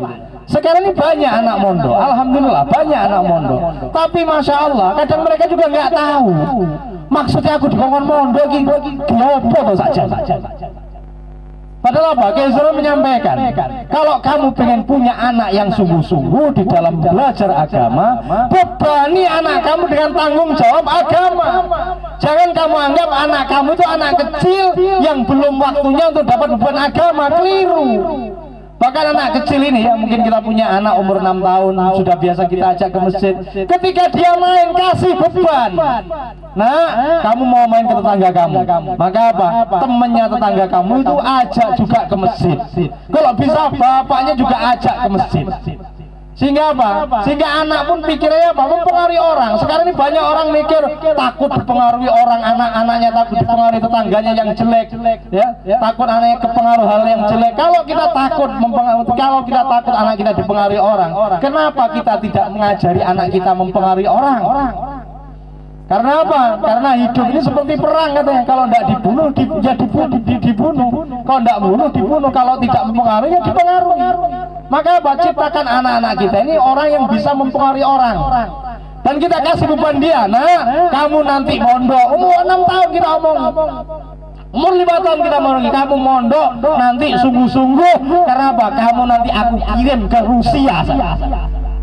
Sekarang ini banyak anak mondok, alhamdulillah banyak anak mondok. Tapi masya Allah, kadang mereka juga nggak tahu. Maksudnya aku dikongkon mondok diopo saja. Padahal apa? Kiai Zura menyampaikan, kalau kamu pengen punya anak yang sungguh-sungguh di dalam belajar agama, bebani anak kamu dengan tanggung jawab agama. Jangan kamu anggap anak kamu itu anak kecil yang belum waktunya untuk dapat beban agama. Keliru. Bahkan anak kecil ini, ya, mungkin kita punya anak umur 6 tahun, sudah biasa kita ajak ke masjid. Ketika dia main, kasih beban. Nah, kamu mau main ke tetangga kamu, maka apa? Temennya tetangga kamu itu ajak juga ke masjid. Kalau bisa bapaknya juga ajak ke masjid. Sehingga apa? Sehingga anak pun pikirnya apa? Mempengaruhi orang. Sekarang ini banyak orang mikir takut dipengaruhi orang, anak-anaknya takut dipengaruhi tetangganya yang jelek, ya. Takut anaknya kepengaruh hal yang jelek. Kalau kita takut anak kita dipengaruhi orang, kenapa kita tidak mengajari anak kita mempengaruhi orang? Karena apa? Karena hidup ini seperti perang katanya. Kalau tidak dibunuh, dibunuh. Kalau tidak bunuh, dibunuh. Kalau tidak mempengaruhi, ya dipengaruhi. Maka apa? Ciptakan anak-anak kita ini orang yang bisa mempengaruhi orang. Dan kita kasih beban dia. Nah, kamu nanti mondok umur 6 tahun kita omong. Umur 5 tahun kita mau kamu mondok nanti sungguh-sungguh. Karena apa? Kamu nanti aku kirim ke Rusia saja.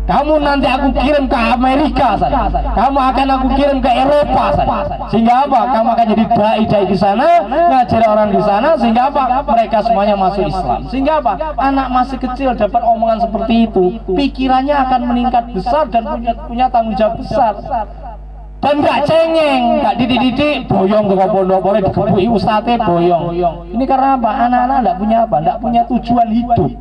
Kamu nanti aku kirim ke Amerika saja. Kamu akan aku kirim ke Eropa saja. Sehingga apa? Kamu akan jadi dai-dai di sana, ngajar orang di sana, sehingga apa? Mereka semuanya masuk Islam. Sehingga apa? Anak masih kecil dapat omongan seperti itu, pikirannya akan meningkat besar dan punya tanggung jawab besar. Dan nggak cengeng, nggak didik-didik, boyong ke pondok, boleh dikebui ustadz boyong. Ini karena apa? Anak-anak nggak punya apa? Nggak punya tujuan hidup.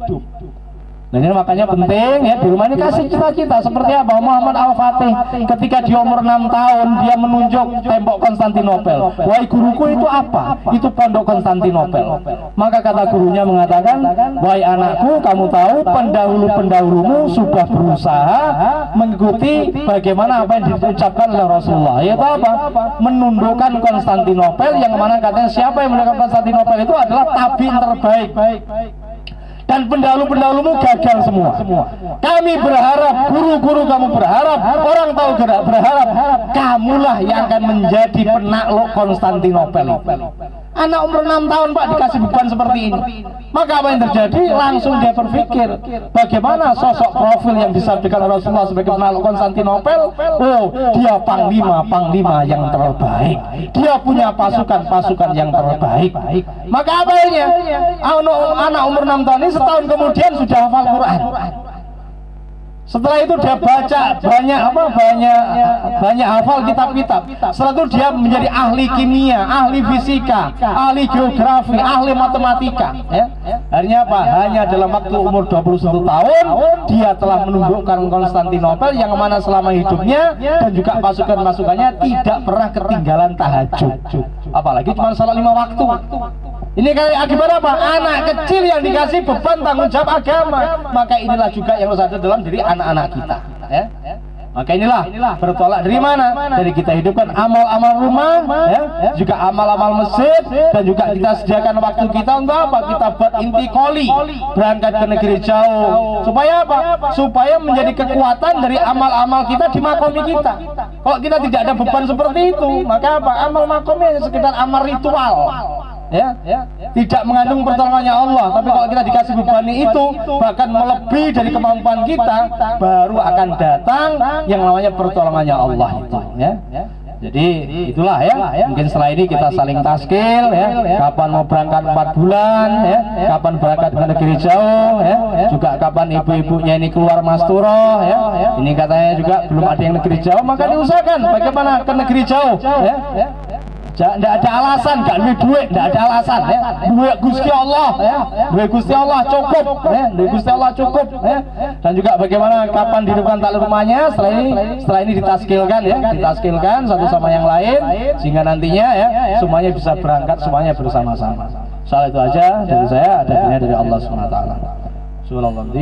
Nah, ini makanya penting, ya, di rumah ini kasih cita-cita seperti apa? Muhammad Al-Fatih ketika dia umur 6 tahun dia menunjuk tembok Konstantinopel. Wahai guruku, itu apa? Itu pondok Konstantinopel. Maka kata gurunya mengatakan, wahai anakku, kamu tahu pendahulu-pendahulumu sudah berusaha mengikuti bagaimana apa yang diucapkan oleh Rasulullah. Yaitu apa? Menundukkan Konstantinopel, yang mana katanya siapa yang menundukkan Konstantinopel itu adalah tabiin terbaik. Dan pendahulu-pendahulumu gagal semua. Kami berharap, guru-guru kamu berharap, orang tahu berharap, kamulah yang akan menjadi penakluk Konstantinopel. Anak umur 6 tahun Pak dikasih beban seperti ini. Maka apa yang terjadi? Langsung dia berpikir, bagaimana sosok profil yang disampaikan Rasulullah sebagai penakluk Konstantinopel? Oh, dia panglima yang terbaik. Dia punya pasukan yang terbaik. Maka apa akhirnya? Anak umur 6 tahun ini setahun kemudian sudah hafal Quran. Setelah itu dia baca banyak hafal kitab-kitab. Setelah itu dia menjadi ahli kimia, ahli fisika, ahli geografi, ahli matematika. Ya. Akhirnya apa? Hanya dalam waktu umur 21 tahun dia telah menundukkan Konstantinopel, yang mana selama hidupnya dan juga pasukan-pasukannya tidak pernah ketinggalan tahajud. Apalagi cuma salat 5 waktu. Ini kayak akibat apa? Anak kecil yang dikasih beban tanggung jawab agama. Maka inilah juga yang harus ada dalam diri anak-anak kita, ya. Maka inilah bertolak dari mana? Dari kita hidupkan amal-amal rumah, ya, juga amal-amal masjid, dan juga kita sediakan waktu kita untuk apa? Kita buat intikoli, berangkat ke negeri jauh. Supaya apa? Supaya menjadi kekuatan dari amal-amal kita di makomi kita. Kalau kita tidak ada beban seperti itu, maka apa? Amal makomi hanya sekitar amal ritual. Ya, tidak mengandung pertolongannya Allah. Tapi kalau kita dikasih beban itu, bahkan melebihi dari kemampuan kita, baru akan datang yang namanya pertolongannya Allah itu, ya. Jadi itulah ya, mungkin setelah ini kita saling taskil ya, kapan mau berangkat 4 bulan ya, kapan berangkat ke negeri jauh ya, juga kapan ibu-ibunya ini keluar masturo ya, ini katanya juga belum ada yang negeri jauh, maka diusahakan bagaimana ke negeri jauh ya. Tidak ada alasan, gak duit, tidak ada alasan ya. Duit Gusti Allah ya, duit Gusti Allah cukup ya, duit Gusti Allah cukup ya. Dan juga bagaimana kapan dihidupkan tali rumahnya, setelah ini ditaskilkan ya, ditaskilkan satu sama yang lain, sehingga nantinya ya semuanya bisa berangkat semuanya bersama-sama. Soal itu aja dari saya, ada dari Allah SWT. Subhanallah.